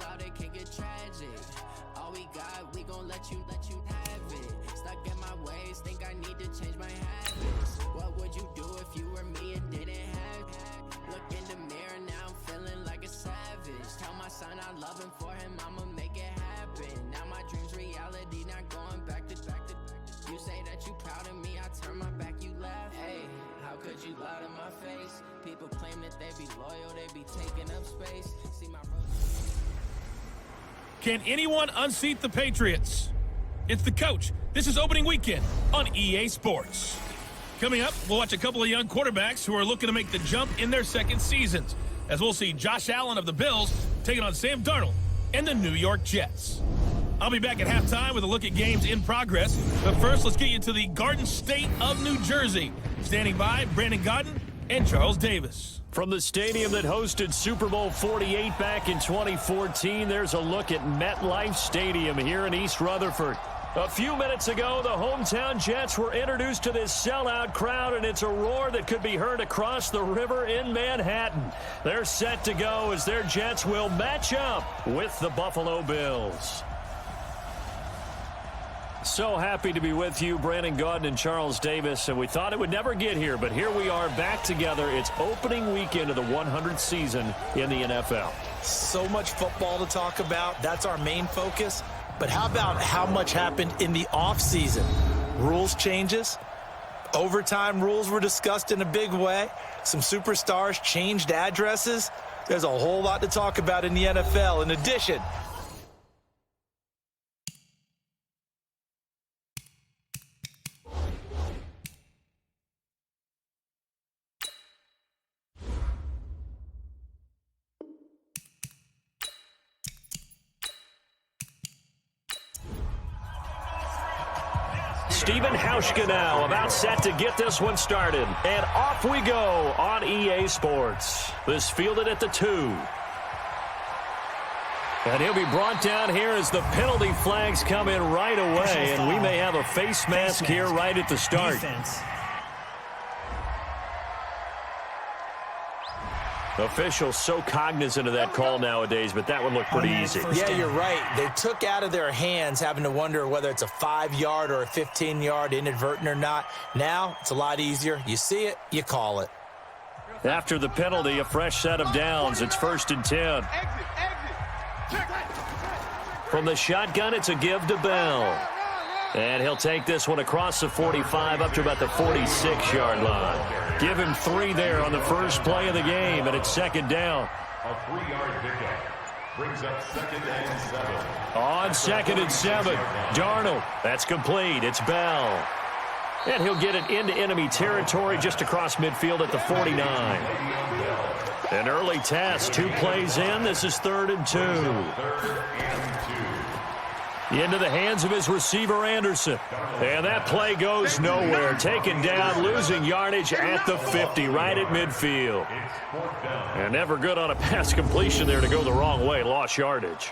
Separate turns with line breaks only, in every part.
pull out, it can get tragic. All we got, we gon' let you have it. Stuck in my ways, think I need to change my habits. What would you do if you were me and didn't have it? Look in the mirror, now I'm feeling like a savage. Tell my son I love him, for him I'ma make it happen. Now my dream's reality, not going back to. You say that you proud of me, I turn my back, you laugh. Hey, how could you lie to my face? People claim that they be loyal, they be taking up space. See my road.
Can anyone unseat the Patriots? It's the coach. This is opening weekend on EA Sports. Coming up, we'll watch a couple of young quarterbacks who are looking to make the jump in their second seasons, as we'll see Josh Allen of the Bills taking on Sam Darnold and the New York Jets. I'll be back at halftime with a look at games in progress. But first, let's get you to the Garden State of New Jersey. Standing by, Brandon Godden and Charles Davis.
From the stadium that hosted Super Bowl 48 back in 2014, there's a look at Metlife Stadium here in East Rutherford. A few minutes ago, the hometown Jets were introduced to this sellout crowd, and it's a roar that could be heard across the river in Manhattan. They're set to go as their Jets will match up with the Buffalo Bills. So happy to be with you, Brandon Gaudin and Charles Davis, and we thought it would never get here, but here we are back together. It's opening weekend of the 100th season in the NFL.
So much football to talk about. That's our main focus. But how about how much happened in the offseason? Rules changes. Overtime rules were discussed in a big way. Some superstars changed addresses. There's a whole lot to talk about in the NFL. In addition,
Stephen Hauschka now about set to get this one started. And off we go on EA Sports. This fielded at the 2. And he'll be brought down here as the penalty flags come in right away. And we may have a face mask here right at the start.
Defense.
Officials so cognizant of that call nowadays, but that one looked pretty easy.
Yeah, you're right. They took out of their hands having to wonder whether it's a 5-yard or a 15-yard inadvertent or not. Now, it's a lot easier. You see it, you call it.
After the penalty, a fresh set of downs. It's 1st and 10. From the shotgun, it's a give to Bell. And he'll take this one across the 45 up to about the 46-yard line. Give him 3 there on the first play of the game, and it's 2nd down.
A 3-yard pickup brings up 2nd and 7.
On 2nd and 7, Darnold. That's complete. It's Bell. And he'll get it into enemy territory just across midfield at the 49. An early test, 2 plays in. This is 3rd and 2. Into the hands of his receiver, Anderson. And that play goes nowhere. Taken down, losing yardage at the 50, right at midfield. And never good on a pass completion there to go the wrong way. Lost yardage.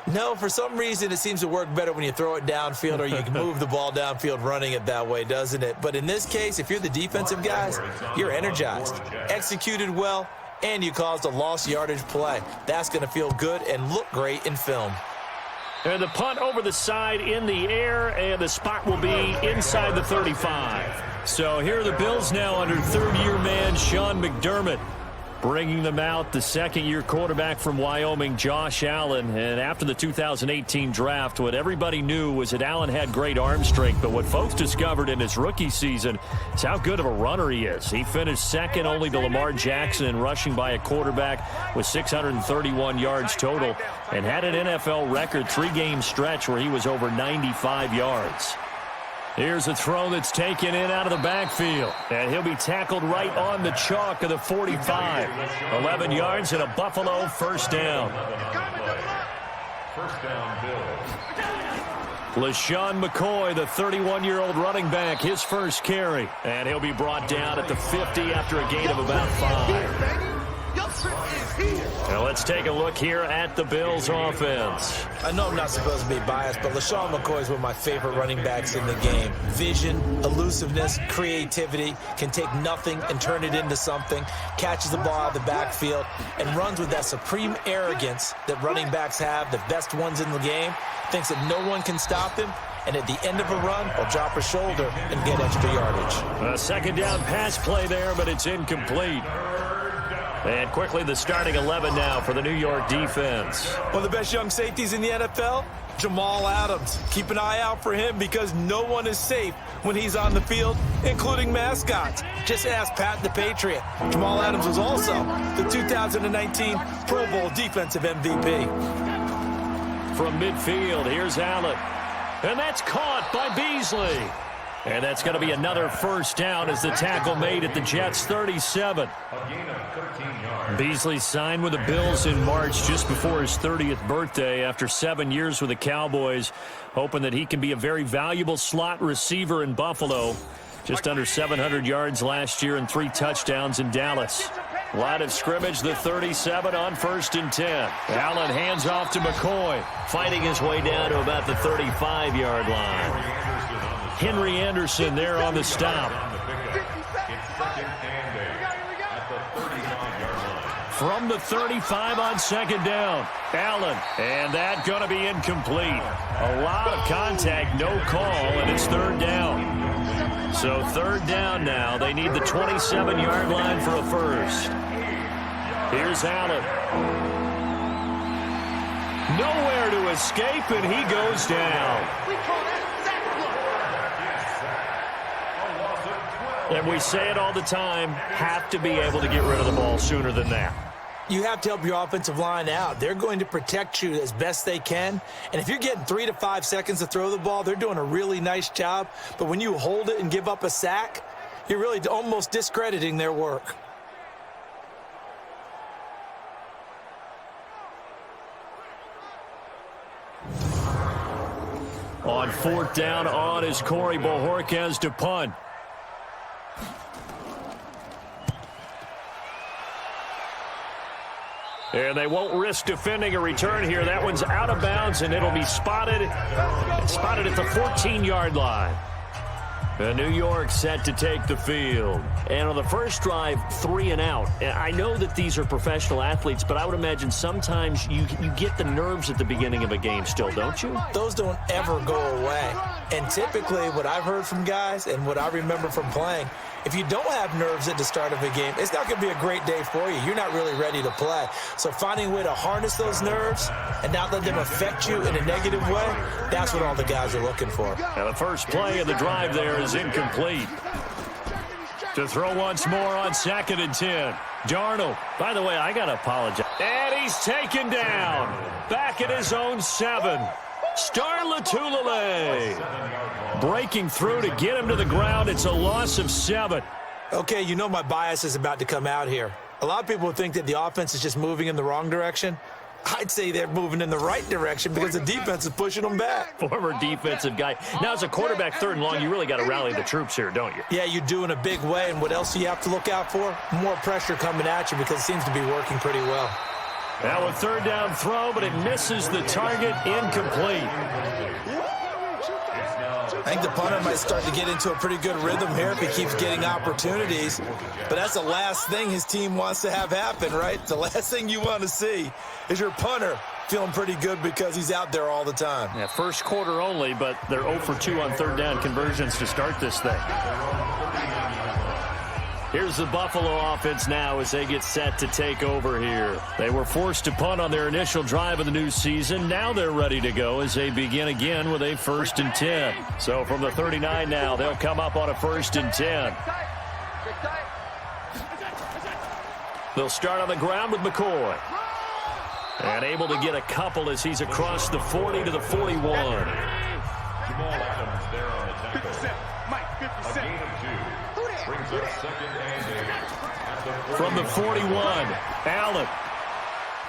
No, for some reason it seems to work better when you throw it downfield or you can move the ball downfield running it that way, doesn't it? But in this case, if you're the defensive guys, you're energized, executed well, and you caused a lost yardage play. That's going to feel good and look great in film.
And the punt over the side in the air, and the spot will be inside the 35. So here are the Bills now under 3rd-year man Sean McDermott. Bringing them out, the 2nd-year quarterback from Wyoming, Josh Allen. And after the 2018 draft, what everybody knew was that Allen had great arm strength. But what folks discovered in his rookie season is how good of a runner he is. He finished 2nd only to Lamar Jackson in rushing by a quarterback with 631 yards total. And had an NFL record 3-game stretch where he was over 95 yards. Here's a throw that's taken in out of the backfield. And he'll be tackled right on the chalk of the 45. 11 yards and a Buffalo 1st down.
1st down, Bills.
LaShawn McCoy, the 31-year-old running back, his first carry. And he'll be brought down at the 50 after a gain of about 5. Now let's take a look here at the Bills offense.
I know I'm not supposed to be biased, but LeSean McCoy is one of my favorite running backs in the game. Vision, elusiveness, creativity, can take nothing and turn it into something, catches the ball out of the backfield, and runs with that supreme arrogance that running backs have, the best ones in the game, thinks that no one can stop him, and at the end of a run, will drop a shoulder and get extra yardage.
A second down pass play there, but it's incomplete. And quickly the starting 11 now for the New York defense.
One of the best young safeties in the NFL, Jamal Adams. Keep an eye out for him because no one is safe when he's on the field, including mascots. Just ask Pat the Patriot. Jamal Adams was also the 2019 Pro Bowl Defensive MVP.
From midfield, here's Allen. And that's caught by Beasley. And that's going to be another first down as the tackle made at the Jets' 37. Beasley signed with the Bills in March just before his 30th birthday after 7 years with the Cowboys, hoping that he can be a very valuable slot receiver in Buffalo. Just under 700 yards last year and 3 touchdowns in Dallas. Line of scrimmage, the 37 on 1st and 10. Allen hands off to McCoy, fighting his way down to about the 35-yard line. Henry Anderson there on the stop. From the 35 on 2nd down, Allen, and that going to be incomplete. A lot of contact, no call, and it's 3rd down. So 3rd down now. They need the 27-yard line for a first. Here's Allen. Nowhere to escape, and he goes down. And we say it all the time, have to be able to get rid of the ball sooner than that.
You have to help your offensive line out. They're going to protect you as best they can. And if you're getting 3 to 5 seconds to throw the ball, they're doing a really nice job. But when you hold it and give up a sack, you're really almost discrediting their work.
On 4th down on is Corey Bojorquez to punt. And they won't risk defending a return here. That one's out of bounds, and it'll be spotted at the 14-yard line. And New York set to take the field. And on the first drive, 3 and out. And I know that these are professional athletes, but I would imagine sometimes you get the nerves at the beginning of a game still, don't you?
Those don't ever go away. And typically what I've heard from guys and what I remember from playing, if you don't have nerves at the start of a game, it's not going to be a great day for you. You're not really ready to play. So finding a way to harness those nerves and not let them affect you in a negative way, that's what all the guys are looking for.
And the first play of the drive there is incomplete. To throw once more on 2nd and 10. Darnold. By the way, I got to apologize. And he's taken down. Back at his own 7. Star Latulippe breaking through to get him to the ground. It's a loss of 7.
Okay, you know my bias is about to come out here. A lot of people think that the offense is just moving in the wrong direction. I'd say they're moving in the right direction because the defense is pushing them back.
Former defensive guy. Now, as a quarterback 3rd and long, you really got to rally the troops here, don't you?
Yeah, you do in a big way. And what else do you have to look out for? More pressure coming at you because it seems to be working pretty well.
Now a 3rd down throw, but it misses the target, incomplete.
I think the punter might start to get into a pretty good rhythm here if he keeps getting opportunities. But that's the last thing his team wants to have happen, right? The last thing you want to see is your punter feeling pretty good because he's out there all the time.
Yeah, first quarter only, but they're 0 for 2 on 3rd down conversions to start this thing. Here's the Buffalo offense now as they get set to take over here. They were forced to punt on their initial drive of the new season. Now they're ready to go as they begin again with a 1st and 10. So from the 39 now, they'll come up on a 1st and 10. They'll start on the ground with McCoy. And able to get a couple as he's across the 40 to the 41.
Jamal Adams there on the tackle.
57.
A gain of 2. Brings up 2nd and 8.
From the 41, Allen.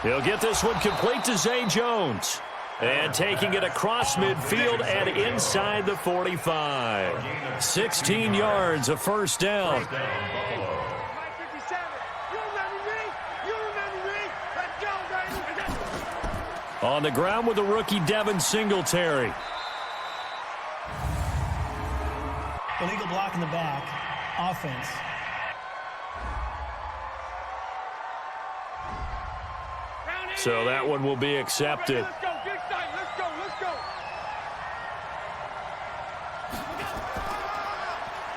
He'll get this one complete to Zay Jones. And taking it across midfield and inside the 45. 16 yards, a 1st down. On the ground with the rookie Devin Singletary.
Illegal block in the back. Offense.
So that one will be accepted.
Let's go, big side. Let's go, let's go.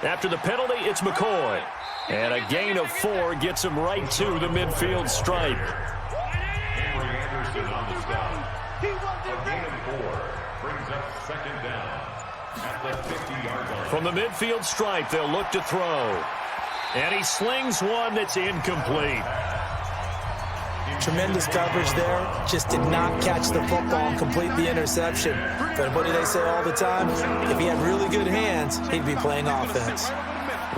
After the penalty, it's McCoy. And a gain of 4 gets him right to the midfield stripe.
Henry Anderson on the stop. A gain of 4 brings up second down at the 50-yard line.
From the midfield stripe, they'll look to throw. And he slings one that's incomplete.
Tremendous coverage there. Just did not catch the football and complete the interception. But what do they say all the time? If he had really good hands, he'd be playing offense.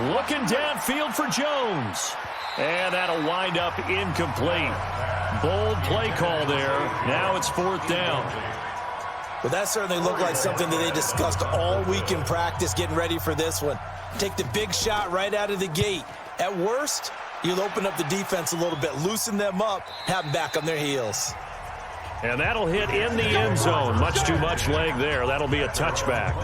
Looking downfield for Jones. And that'll wind up incomplete. Bold play call there. Now it's 4th down.
But that certainly looked like something that they discussed all week in practice getting ready for this one. Take the big shot right out of the gate. At worst, you'll open up the defense a little bit, loosen them up, have them back on their heels.
And that'll hit in the end zone. Much too much leg there. That'll be a touchback.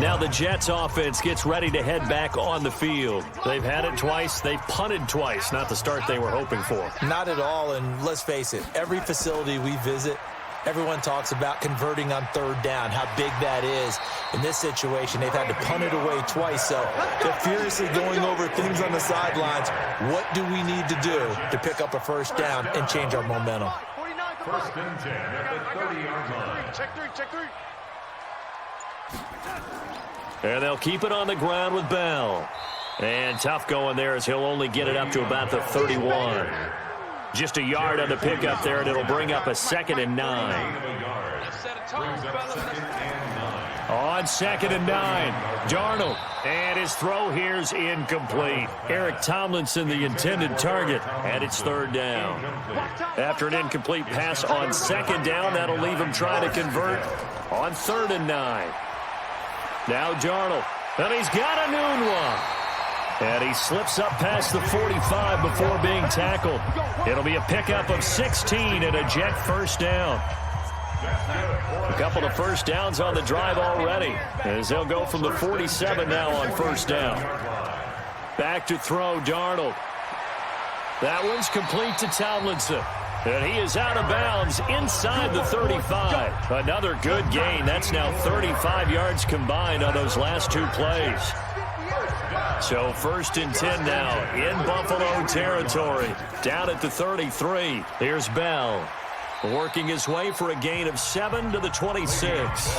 Now the Jets offense gets ready to head back on the field. They've had it twice. They've punted twice. Not the start they were hoping for.
Not at all, and let's face it, every facility we visit, everyone talks about converting on 3rd down, how big that is. In this situation, they've had to punt it away twice, so they're furiously going over things on the sidelines. What do we need to do to pick up a 1st down and change our momentum?
1st and 10 at the 30-yard line.
Check three.
And they'll keep it on the ground with Bell. And tough going there as he'll only get it up to about the 31. Just a yard on the pickup there, and it'll bring up a 2nd and 9. On 2nd and 9, Darnold. And his throw here's incomplete. Eric Tomlinson, the intended target, and it's 3rd down. After an incomplete pass on 2nd down, that'll leave him trying to convert on 3rd and 9. Now Darnold, and he's got a noon one. And he slips up past the 45 before being tackled. It'll be a pickup of 16 and a Jet 1st down. A couple of 1st downs on the drive already, as they'll go from the 47 now on 1st down. Back to throw, Darnold. That one's complete to Tomlinson. And he is out of bounds inside the 35. Another good gain. That's now 35 yards combined on those last 2 plays. So 1st and 10 now in Buffalo territory. Down at the 33. Here's Bell. Working his way for a gain of 7 to the 26.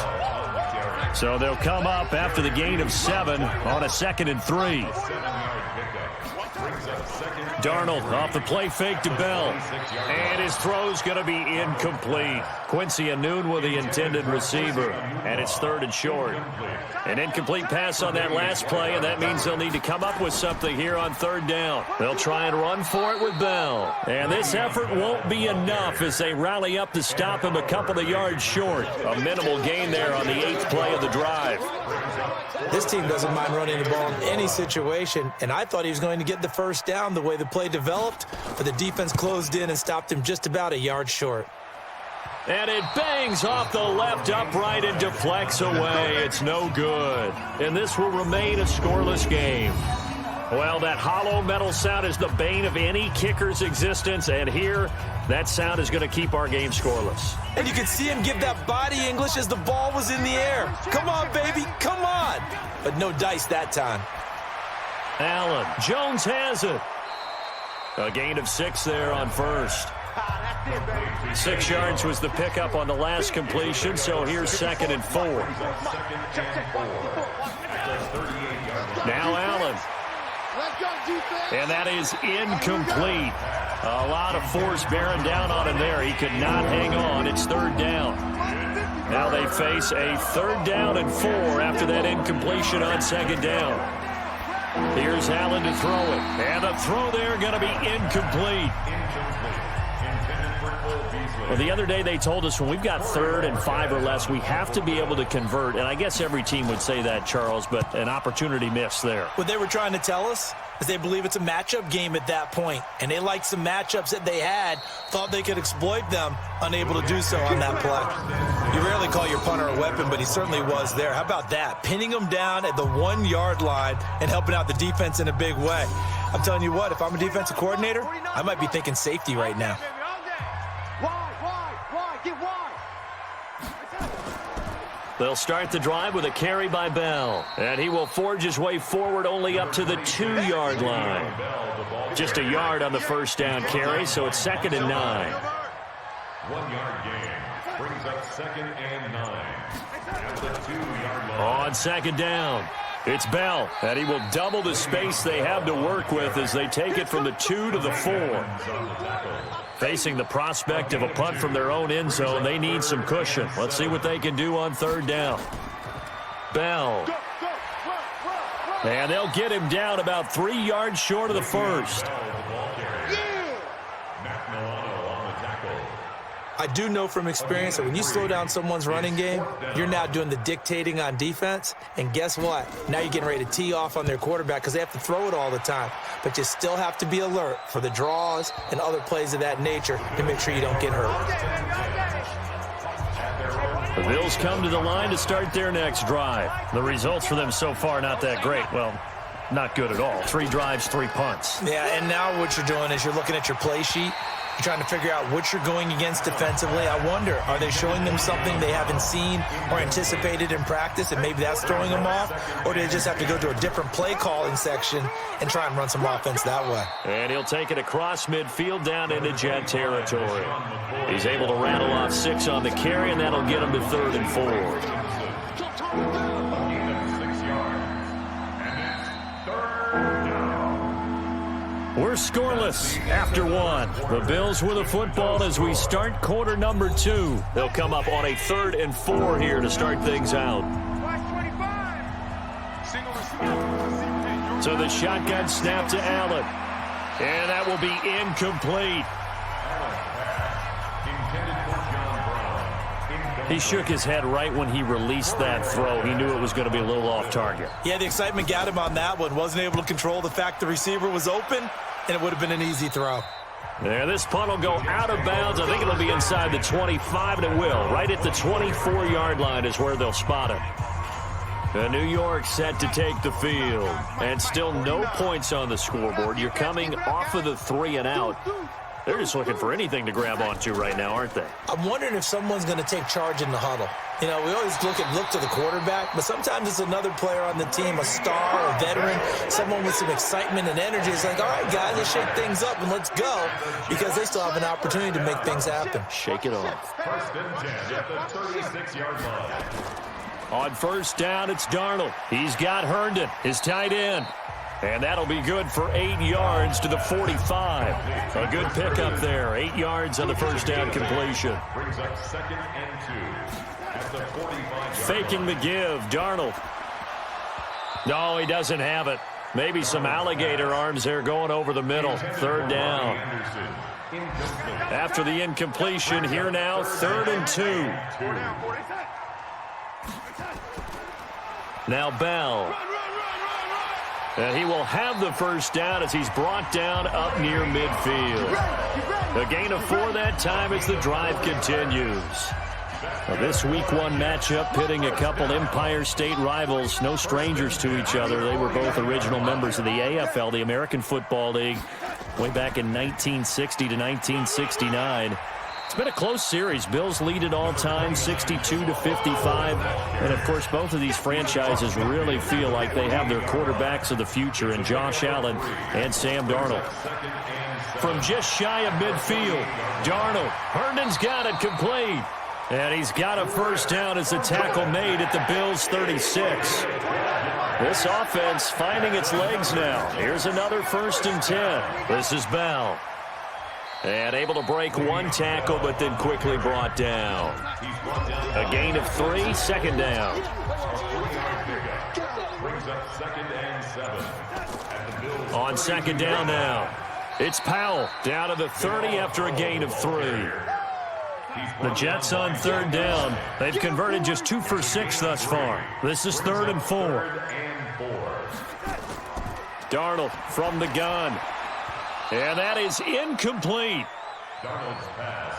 So they'll come up after the gain of 7 on a 2nd and 3. Darnold off the play fake to Bell. And his throw's going to be incomplete. Quincy Anoon with the intended receiver. And it's 3rd and short. An incomplete pass on that last play, and that means they'll need to come up with something here on 3rd down. They'll try and run for it with Bell. And this effort won't be enough as they rally up to stop him a couple of yards short. A minimal gain there on the 8th play of the drive.
This team doesn't mind running the ball in any situation, and I thought he was going to get the 1st down the way the play developed, but the defense closed in and stopped him just about a yard short.
And it bangs off the left upright and deflects away. It's no good. And this will remain a scoreless game. Well, that hollow metal sound is the bane of any kicker's existence, and here, that sound is going to keep our game scoreless.
And you can see him give that body English as the ball was in the air. Come on, baby, come on. But no dice that time.
Allen, Jones has it. A gain of 6 there on 1st. 6 yards was the pickup on the last completion, so here's 2nd and 4. Now Allen. And that is incomplete. A lot of force bearing down on him there. He could not hang on. It's 3rd down. Now they face a 3rd down and 4 after that incompletion on 2nd down. Here's Allen to throw it. And the throw there going to be incomplete.
Intended for Cole Beasley.
Well, the other day they told us when we've got 3rd and 5 or less, we have to be able to convert. And I guess every team would say that, Charles, but an opportunity missed there.
What they were trying to tell us is they believe it's a matchup game at that point. And they liked some matchups that they had, thought they could exploit them, unable to do so on that play. You rarely call your punter a weapon, but he certainly was there. How about that? Pinning him down at the 1-yard line and helping out the defense in a big way. I'm telling you what, if I'm a defensive coordinator, I might be thinking safety right now.
They'll start the drive with a carry by Bell. And he will forge his way forward only up to the 2-yard line. Just a yard on the first down carry, so it's 2nd and 9.
1-yard gain brings up 2nd and 9. At the 2-yard line.
On 2nd down, it's Bell. And he will double the space they have to work with as they take it from the 2 to the 4. Facing the prospect of a punt from their own end zone, they need some cushion. Let's see what they can do on 3rd down. Bell. And they'll get him down about 3 yards short of the first.
I do know from experience that when you slow down someone's running game, you're now doing the dictating on defense. And guess what? Now you're getting ready to tee off on their quarterback because they have to throw it all the time. But you still have to be alert for the draws and other plays of that nature to make sure you don't get hurt.
The Bills come to the line to start their next drive. The results for them so far not that great. Well, not good at all. 3 drives, 3 punts.
Yeah, and now what you're doing is you're looking at your play sheet. You're trying to figure out what you're going against defensively. I wonder, are they showing them something they haven't seen or anticipated in practice, and maybe that's throwing them off? Or do they just have to go to a different play calling section and try and run some offense that way?
And he'll take it across midfield down into Jet territory. He's able to rattle off 6 on the carry, and that'll get him to 3rd and 4. We're scoreless after 1. The Bills with the football as we start quarter number 2. They'll come up on a 3rd and 4 here to start things out. So the shotgun snap to Allen. And that will be incomplete. He shook his head right when he released that throw. He knew it was going to be a little off target.
Yeah, the excitement got him on that one. Wasn't able to control the fact the receiver was open, and it would have been an easy throw.
Yeah, this punt will go out of bounds. I think it'll be inside the 25, and it will. Right at the 24-yard line is where they'll spot it. The New York set to take the field. And still no points on the scoreboard. You're coming off of the 3 and out. They're just looking for anything to grab onto right now, aren't they?
I'm wondering if someone's going to take charge in the huddle. You know, we always look to the quarterback, but sometimes it's another player on the team, a star, a veteran, someone with some excitement and energy. It's like, all right, guys, let's shake things up and let's go, because they still have an opportunity to make things happen.
Shake it off.
1st and 10 at the 36-yard line.
On 1st down, it's Darnold. He's got Herndon, his tight end. And that'll be good for 8 yards to the 45. A good pickup there. 8 yards on the 1st down completion.
Brings up 2nd and 2 at the 45-yard
Faking the give, Darnold. No, he doesn't have it. Maybe some alligator arms there going over the middle. 3rd down. After the incompletion, here now, 3rd and 2. Now Bell. And he will have the 1st down as he's brought down up near midfield. A gain of 4 that time as the drive continues. Now this Week 1 matchup pitting a couple Empire State rivals, no strangers to each other. They were both original members of the AFL, the American Football League, way back in 1960 to 1969. It's been a close series. Bills lead it all time, 62-55. And, of course, both of these franchises really feel like they have their quarterbacks of the future in Josh Allen and Sam Darnold. From just shy of midfield, Darnold. Herndon's got it complete. And he's got a 1st down as the tackle made at the Bills' 36. This offense finding its legs now. Here's another 1st and 10. This is Bell. And able to break 1 tackle, but then quickly brought down. A gain of 3, 2nd down. On 2nd down now, it's Powell down to the 30 after a gain of 3. The Jets on third down. They've converted just 2 for 6 thus far. This is 3rd and 4. Darnold from the gun. And that is incomplete.
Darnold's pass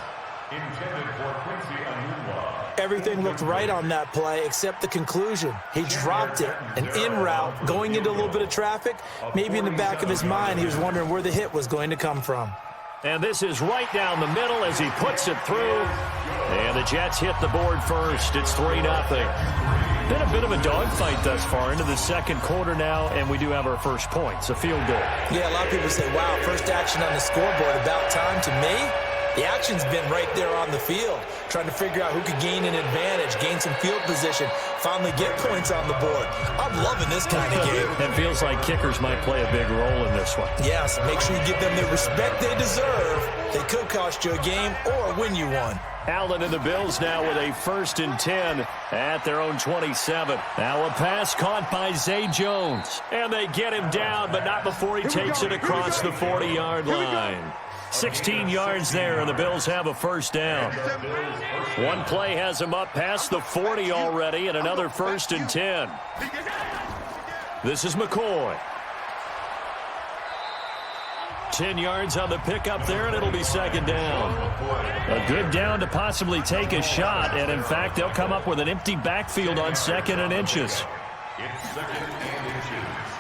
intended for Quincy Enunwa.
Everything looked right on that play except the conclusion. He dropped it, an in route, going into a little bit of traffic. Maybe in the back of his mind, he was wondering where the hit was going to come from.
And this is right down the middle as he puts it through. And the Jets hit the board first. It's 3-0. Been a bit of a dogfight thus far into the second quarter now, and we do have our first points, a field goal.
Yeah, a lot of people say, wow, first action on the scoreboard, about time. To me, the action's been right there on the field, trying to figure out who could gain an advantage, gain some field position, finally get points on the board. I'm loving this kind of game.
It feels like kickers might play a big role in this one.
Yes, make sure you give them the respect they deserve. They could cost you a game or win you one.
Allen and the Bills now with a 1st and 10 at their own 27. Now a pass caught by Zay Jones. And they get him down, but not before he takes it across the 40-yard line. 16 yards there, and the Bills have a first down. One play has him up past the 40 already, and another 1st and 10. This is McCoy. 10 yards on the pickup there, and it'll be 2nd down. A good down to possibly take a shot, and in fact, they'll come up with an empty backfield on 2nd and inches.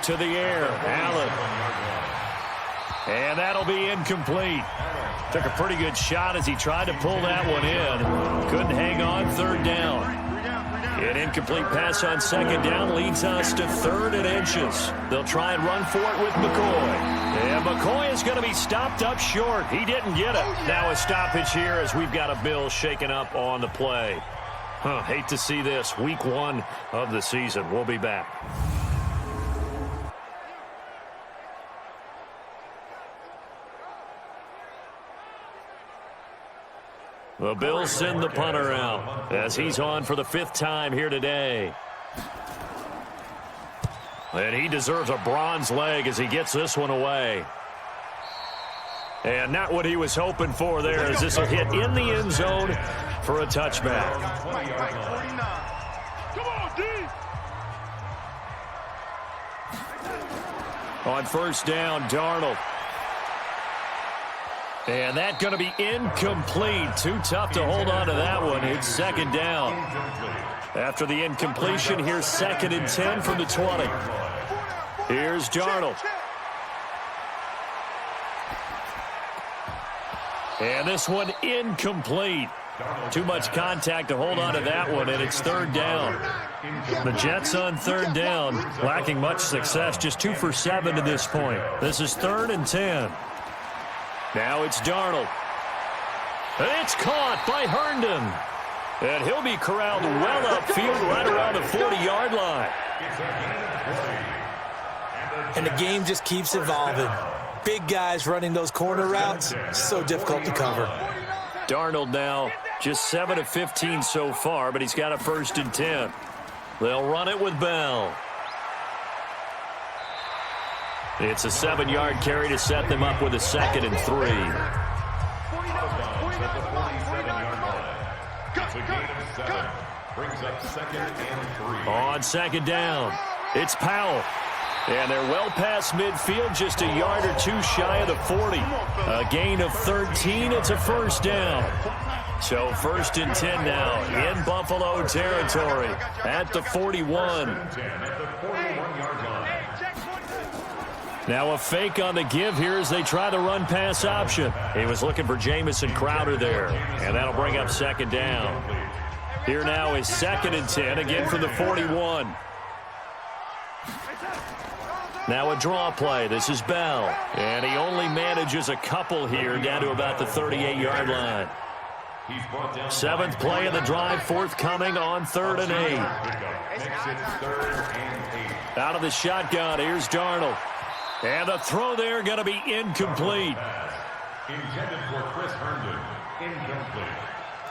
To the air, Allen. And that'll be incomplete. Took a pretty good shot as he tried to pull that one in. Couldn't hang on, 3rd down. An incomplete pass on 2nd down leads us to 3rd and inches. They'll try and run for it with McCoy. And McCoy is going to be stopped up short. He didn't get it. Now a stoppage here as we've got a Bill shaken up on the play. Hate to see this. Week 1 of the season. We'll be back. The Bills send the punter out as he's on for the 5th time here today. And he deserves a bronze leg as he gets this one away. And not what he was hoping for there, as this will hit in the end zone for a touchback. On 1st down, Darnold. And that's going to be incomplete. Too tough to hold on to that one. It's 2nd down. After the incompletion, here's 2nd and 10 from the 20. Here's Darnold. And this one incomplete. Too much contact to hold on to that one, and it's 3rd down. The Jets on 3rd down, lacking much success, just 2 for 7 to this point. This is 3rd and 10. Now it's Darnold. It's caught by Herndon. And he'll be corralled well upfield right around the 40-yard line.
And the game just keeps evolving. Big guys running those corner routes, so difficult to cover.
Darnold now just 7 of 15 so far, but he's got a 1st and 10. They'll run it with Bell. It's a 7-yard carry to set them up with a 2nd and 3. On 2nd down, it's Powell. And they're well past midfield, just a yard or 2 shy of the 40. A gain of 13, it's a 1st down. So 1st and 10 now in Buffalo territory at the 41. Now a fake on the give here as they try the run-pass option. He was looking for Jamison Crowder there, and that'll bring up 2nd down. Here now is 2nd and 10, again from the 41. Now a draw play. This is Bell, and he only manages a couple here down to about the 38-yard line. 7th play of the drive, forthcoming on 3rd and 8. Out of the shotgun, here's Darnold. And the throw there going to be incomplete.
Intended for Chris Herndon. Incomplete.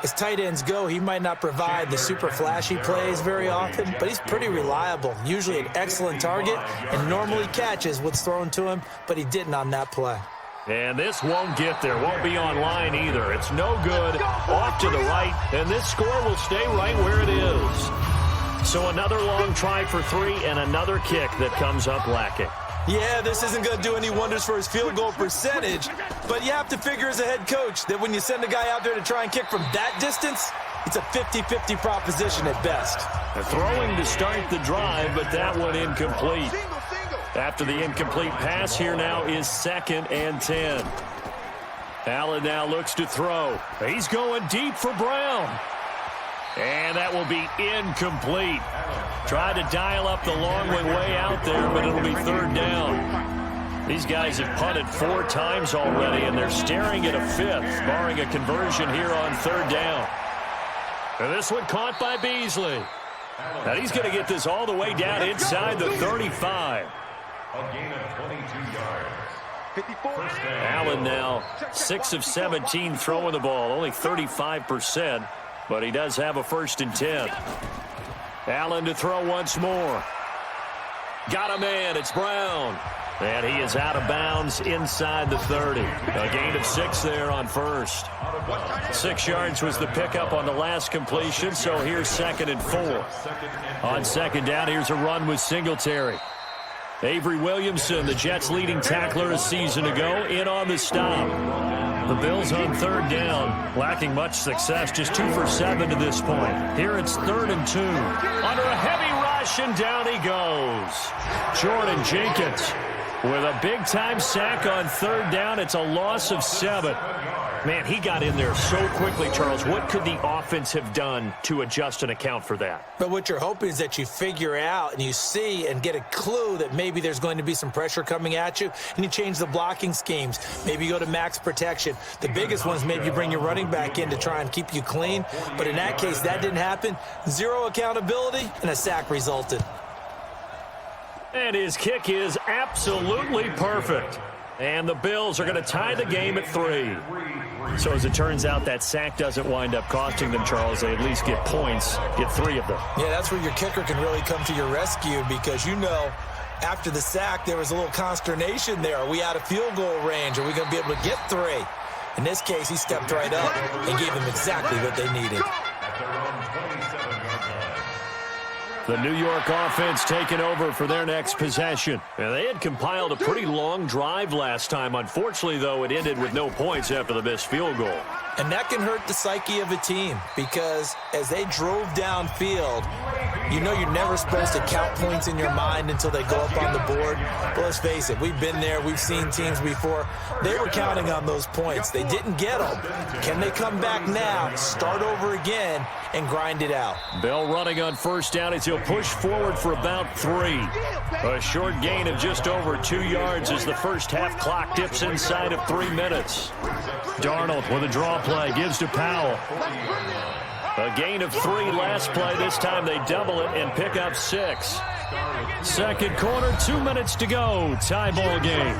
As tight ends go, he might not provide the super flashy plays very often, but he's pretty reliable, usually an excellent target, and normally catches what's thrown to him, but he didn't on that play.
And this won't get there. Won't be online either. It's no good. Off to the right. And this score will stay right where it is. So another long try for 3 and another kick that comes up lacking.
Yeah, this isn't going to do any wonders for his field goal percentage. But you have to figure as a head coach that when you send a guy out there to try and kick from that distance, it's a 50-50 proposition at best.
They're throwing to start the drive, but that one incomplete. After the incomplete pass, here now is 2nd and 10. Allen now looks to throw. He's going deep for Brown. And that will be incomplete. Tried to dial up the long one way out there, but it'll be 3rd down. These guys have punted 4 times already, and they're staring at a 5th, barring a conversion here on 3rd down. And this one caught by Beasley. And he's going to get this all the way down inside the 35.
A gain of 22 yards.
Allen now 6 of 17 throwing the ball, only 35%, but he does have a 1st and 10. Allen to throw once more. Got a man, it's Brown. And he is out of bounds inside the 30. A gain of 6 there on 1st. 6 yards was the pickup on the last completion, so here's 2nd and 4. On 2nd down, here's a run with Singletary. Avery Williamson, the Jets' leading tackler a season ago, in on the stop. The Bills on 3rd down, lacking much success, just 2 for 7 to this point. Here it's 3rd and 2. Under a heavy rush, and down he goes. Jordan Jenkins with a big-time sack on 3rd down. It's a loss of 7. Man, he got in there so quickly, Charles. What could the offense have done to adjust and account for that?
But what you're hoping is that you figure out and you see and get a clue that maybe there's going to be some pressure coming at you, and you change the blocking schemes. Maybe you go to max protection. The biggest ones, maybe you bring your running back in to try and keep you clean. But in that case, that didn't happen. 0 accountability, and a sack resulted.
And his kick is absolutely perfect. And the Bills are going to tie the game at 3. So as it turns out, that sack doesn't wind up costing them, Charles. They at least get points, get 3 of them.
Yeah, that's where your kicker can really come to your rescue, because you know after the sack there was a little consternation there. Are we out of field goal range? Are we going to be able to get 3? In this case, he stepped right up and gave them exactly what they needed.
The New York offense taking over for their next possession. And they had compiled a pretty long drive last time. Unfortunately, though, it ended with no points after the missed field goal.
And that can hurt the psyche of a team, because as they drove downfield, you know you're never supposed to count points in your mind until they go up on the board. But let's face it, we've been there. We've seen teams before. They were counting on those points. They didn't get them. Can they come back now, start over again, and grind it out?
Bell running on 1st down as he'll push forward for about 3. A short gain of just over 2 yards as the first half clock dips inside of 3 minutes. Darnold with a draw play, gives to Powell. A gain of 3 last play. This time they double it and pick up 6. Second quarter, 2 minutes to go. Tie ball game.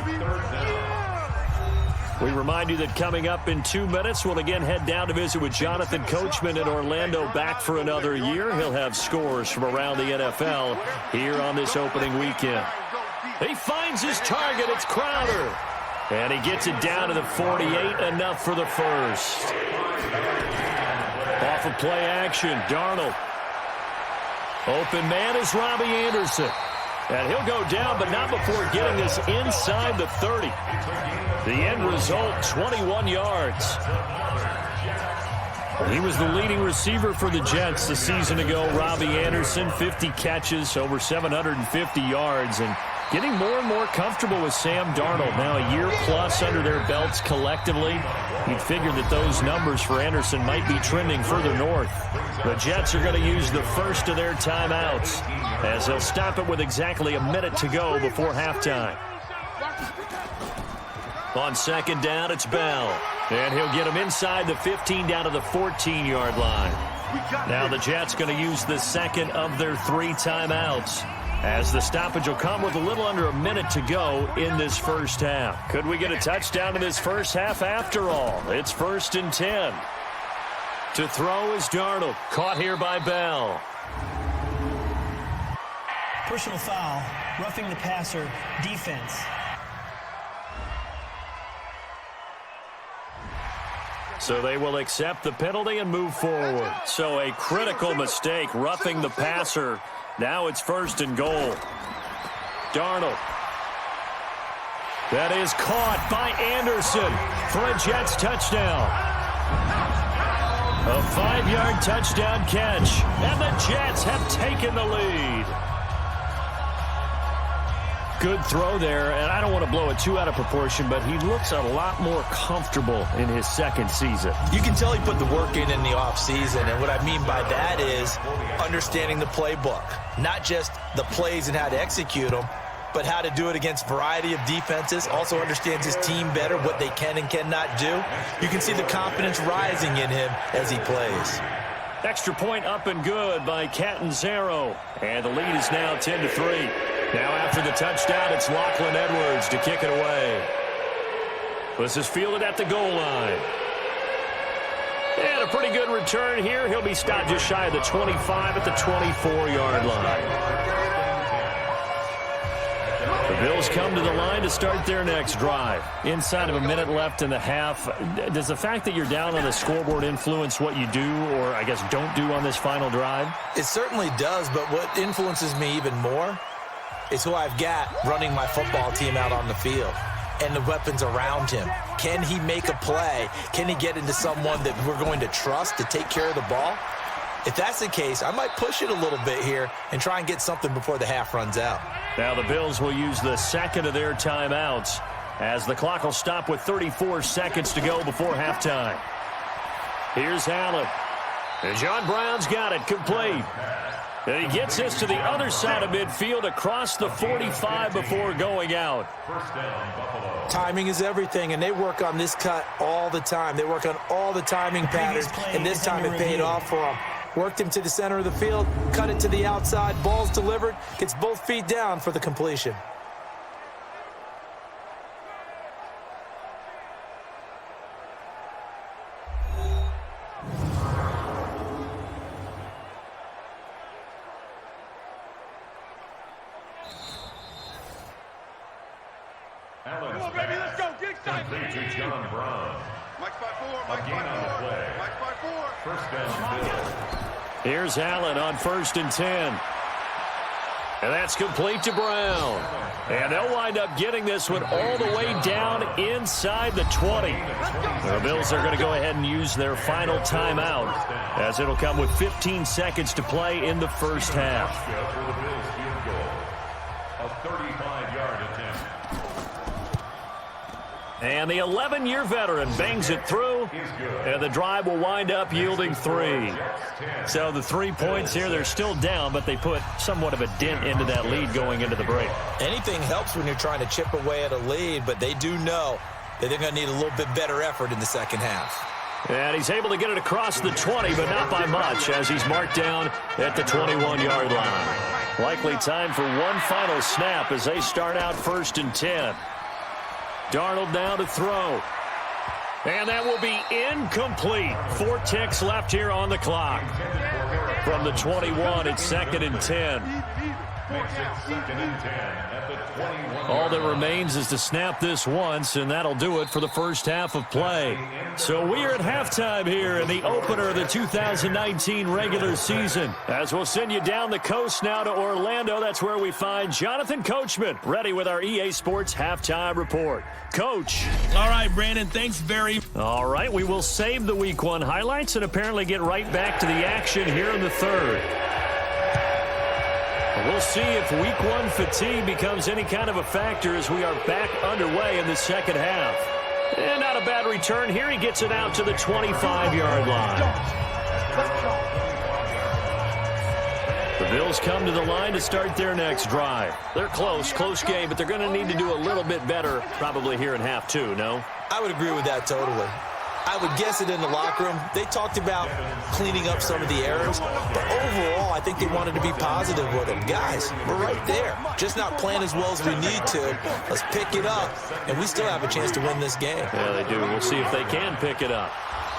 We remind you that coming up in 2 minutes, we'll again head down to visit with Jonathan Coachman in Orlando, back for another year. He'll have scores from around the NFL here on this opening weekend. He finds his target. It's Crowder. And he gets it down to the 48, enough for the first. Off of play action, Darnold. Open man is Robbie Anderson. And he'll go down, but not before getting this inside the 30. The end result, 21 yards. He was the leading receiver for the Jets a season ago. Robbie Anderson, 50 catches, over 750 yards, and getting more and more comfortable with Sam Darnold. Now a year plus under their belts collectively. You'd figure that those numbers for Anderson might be trending further north. The Jets are going to use the first of their timeouts, as they'll stop it with exactly a minute to go before halftime. On 2nd down, it's Bell. And he'll get him inside the 15 down to the 14-yard line. Now the Jets going to use the second of their 3 timeouts, as the stoppage will come with a little under a minute to go in this first half. Could we get a touchdown in this first half after all? It's 1st and 10. To throw is Darnold. Caught here by Bell.
Personal foul, roughing the passer, defense.
So they will accept the penalty and move forward. So a critical mistake, roughing the passer. Now it's 1st and goal. Darnold. That is caught by Anderson for a Jets touchdown. A 5-yard touchdown catch, and the Jets have taken the lead. Good throw there, and I don't want to blow it too out of proportion, but he looks a lot more comfortable in his second season.
You can tell he put the work in the offseason, and what I mean by that is understanding the playbook. Not just the plays and how to execute them, but how to do it against a variety of defenses. Also understands his team better, what they can and cannot do. You can see the confidence rising in him as he plays.
Extra point up and good by Catanzaro. And the lead is now 10-3. Now after the touchdown, it's Lachlan Edwards to kick it away. This is fielded at the goal line. And a pretty good return here. He'll be stopped just shy of the 25 at the 24-yard line. The Bills come to the line to start their next drive. Inside of a minute left in the half, does the fact that you're down on the scoreboard influence what you do or, I guess, don't do on this final drive?
It certainly does, but what influences me even more is who I've got running my football team out on the field and the weapons around him. Can he make a play? Can he get into someone that we're going to trust to take care of the ball? If that's the case, I might push it a little bit here and try and get something before the half runs out.
Now the Bills will use the second of their timeouts as the clock will stop with 34 seconds to go before halftime. Here's Allen. And John Brown's got it complete. And he gets this to the other side of midfield across the 45 before going out.
Timing is everything, and they work on this cut all the time. They work on all the timing patterns, and this time it paid off for them. Worked him to the center of the field, cut it to the outside, ball's delivered, gets both feet down for the completion.
Come on, baby, let's go. Get excited.
Complete to John Brown.
Mike's by 4. Mike's
Again
by
on the
4.
play.
Mike's by 4.
First down, Bills.
Here's Allen on 1st and 10. And that's complete to Brown. And they'll wind up getting this one all the way down inside the 20. The Bills are going to go ahead and use their final timeout as it'll come with 15 seconds to play in the first half.
For the Bills field goal. A 35-yard attempt.
And the 11-year veteran bangs it through, and the drive will wind up yielding 3. So the 3 points here, they're still down, but they put somewhat of a dent into that lead going into the break.
Anything helps when you're trying to chip away at a lead, but they do know that they're going to need a little bit better effort in the second half.
And he's able to get it across the 20, but not by much, as he's marked down at the 21-yard line. Likely time for one final snap as they start out 1st and 10. Darnold now to throw. And that will be incomplete. 4 ticks left here on the clock. From the 21, it's 2nd and 10. All that remains is to snap this once, and that'll do it for the first half of play. So we are at halftime here in the opener of the 2019 regular season. As we'll send you down the coast now to Orlando, that's where we find Jonathan Coachman, ready with our EA Sports halftime report. Coach.
All right, Brandon, thanks very much.
All right, we will save the Week 1 highlights and apparently get right back to the action here in the third. We'll see if Week 1 fatigue becomes any kind of a factor as we are back underway in the second half. And not a bad return here. He gets it out to the 25-yard line. The Bills come to the line to start their next drive. They're close game, but they're going to need to do a little bit better probably here in half 2, no?
I would agree with that totally. I would guess it in the locker room. They talked about cleaning up some of the errors, but overall, I think they wanted to be positive with them. Guys, we're right there. Just not playing as well as we need to. Let's pick it up, and we still have a chance to win this game.
Yeah, they do. We'll see if they can pick it up.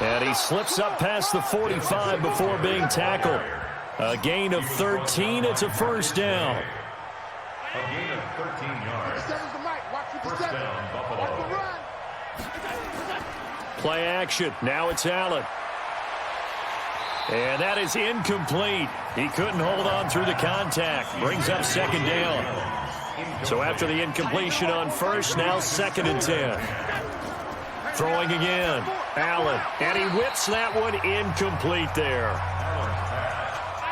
And he slips up past the 45 before being tackled. A gain of 13. It's a first down.
A gain of 13 yards. First down, Buffalo.
Play action. Now it's Allen. And that is incomplete. He couldn't hold on through the contact. Brings up second down. So after the incompletion on first, now 2nd and 10. Throwing again. Allen. And he whips that one incomplete there.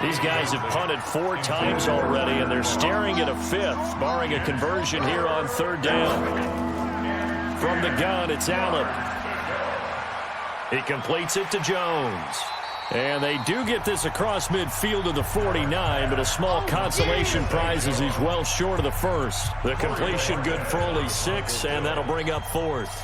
These guys have punted 4 times already, and they're staring at a 5th, barring a conversion here on 3rd down. From the gun, it's Allen. He completes it to Jones. And they do get this across midfield to the 49, but a small consolation prize as he's well short of the first. The completion good for only 6, and that'll bring up 4th.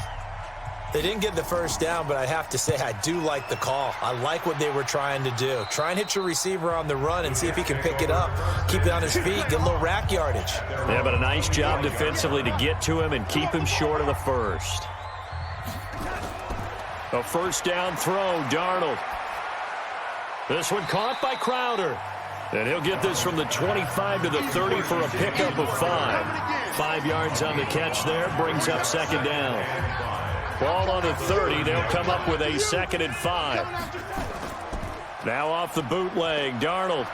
They didn't get the first down, but I have to say I do like the call. I like what they were trying to do. Try and hit your receiver on the run and see if he can pick it up. Keep it on his feet, get a little rack yardage.
Yeah, but a nice job defensively to get to him and keep him short of the first. A first down throw, Darnold. This one caught by Crowder. And he'll get this from the 25 to the 30 for a pickup of 5. 5 yards on the catch there, brings up 2nd down. Ball on the 30. They'll come up with a 2nd and 5. Now off the bootleg, Darnold.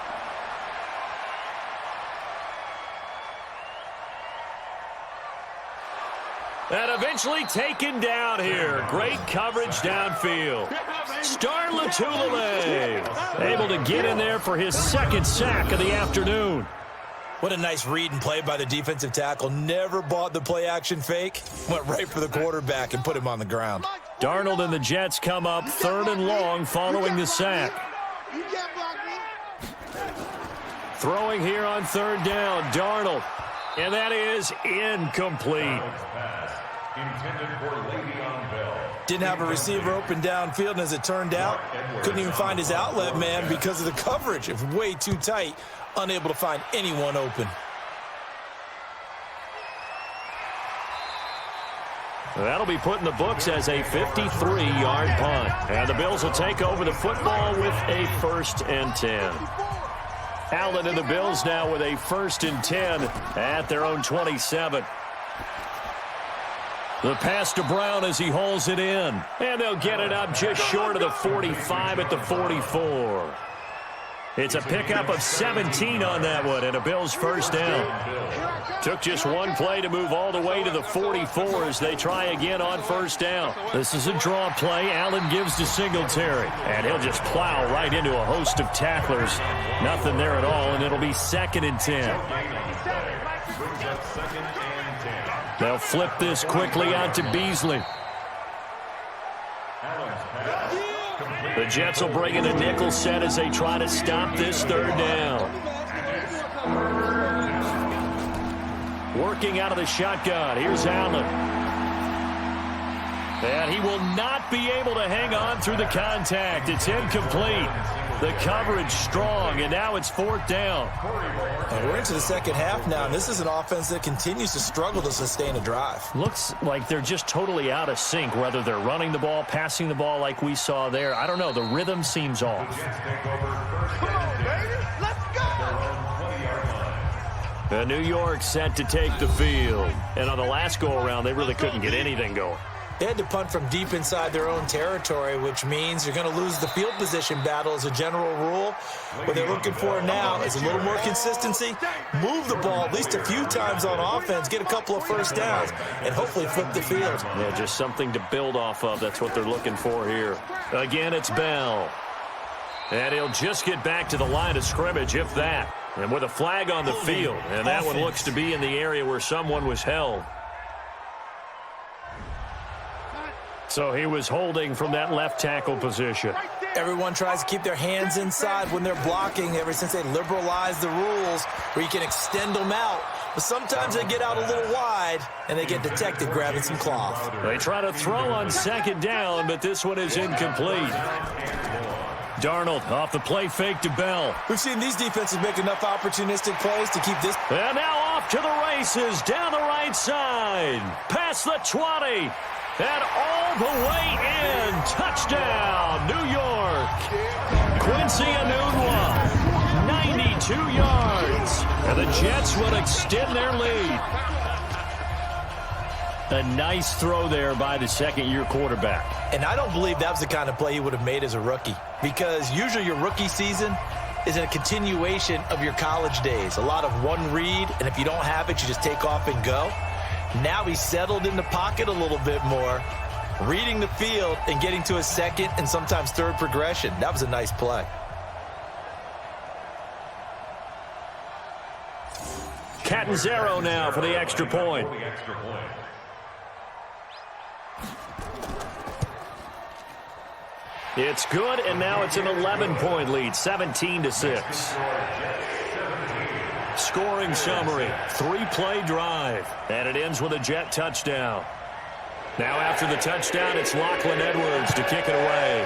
And eventually taken down here. Great coverage downfield. Star Latulippe able to get in there for his 2nd sack of the afternoon.
What a nice read and play by the defensive tackle. Never bought the play-action fake. Went right for the quarterback and put him on the ground.
Darnold and the Jets come up 3rd and long following the sack. Throwing here on 3rd down, Darnold. And that is incomplete.
Intended for LeVeon Bell.
Didn't have a receiver open downfield, and as it turned out, couldn't even find his outlet man because of the coverage. It was way too tight, unable to find anyone open.
That'll be put in the books as a 53-yard punt. And the Bills will take over the football with a 1st and 10. Allen and the Bills now with a 1st and 10 at their own 27. The pass to Brown as he hauls it in. And they'll get it up just short of the 45 at the 44. It's a pickup of 17 on that one and a Bills 1st down. Took just one play to move all the way to the 44 as they try again on 1st down. This is a draw play. Allen gives to Singletary. And he'll just plow right into a host of tacklers. Nothing there at all, and it'll be 2nd and 10. They'll flip this quickly out to Beasley. The Jets will bring in a nickel set as they try to stop this 3rd down. Working out of the shotgun. Here's Allen. And he will not be able to hang on through the contact. It's incomplete. The coverage strong, and now it's 4th down.
And we're into the 2nd half now, and this is an offense that continues to struggle to sustain a drive.
Looks like they're just totally out of sync, whether they're running the ball, passing the ball like we saw there. I don't know. The rhythm seems off.
Come on, baby. Let's go.
New York set to take the field. And on the last go-around, they really couldn't get anything going.
They had to punt from deep inside their own territory, which means you're going to lose the field position battle as a general rule. What they're looking for now is a little more consistency, move the ball at least a few times on offense, get a couple of 1st downs, and hopefully flip the field.
Yeah, just something to build off of. That's what they're looking for here. Again, it's Bell. And he'll just get back to the line of scrimmage, if that. And with a flag on the field. And that one looks to be in the area where someone was held. So he was holding from that left tackle position.
Everyone tries to keep their hands inside when they're blocking ever since they liberalized the rules where you can extend them out. But sometimes they get out a little wide and they get detected grabbing some cloth.
They try to throw on 2nd down, but this one is incomplete. Darnold off the play fake to Bell.
We've seen these defenses make enough opportunistic plays to keep this.
And now off to the races down the right side. Past the 20. And all the way in. Touchdown, New York. Quincy Enunwa, 92 yards. And the Jets will extend their lead. A nice throw there by the second-year quarterback.
And I don't believe that was the kind of play he would have made as a rookie, because usually your rookie season is a continuation of your college days. A lot of one read, and if you don't have it, you just take off and go. Now he's settled in the pocket a little bit more, reading the field and getting to a second and sometimes third progression. That was a nice play.
Catanzaro now for the extra point. It's good, and now it's an 11-point lead, 17-6. Scoring summary, 3-play drive, and it ends with a Jet touchdown. Now after the touchdown, it's Lachlan Edwards to kick it away.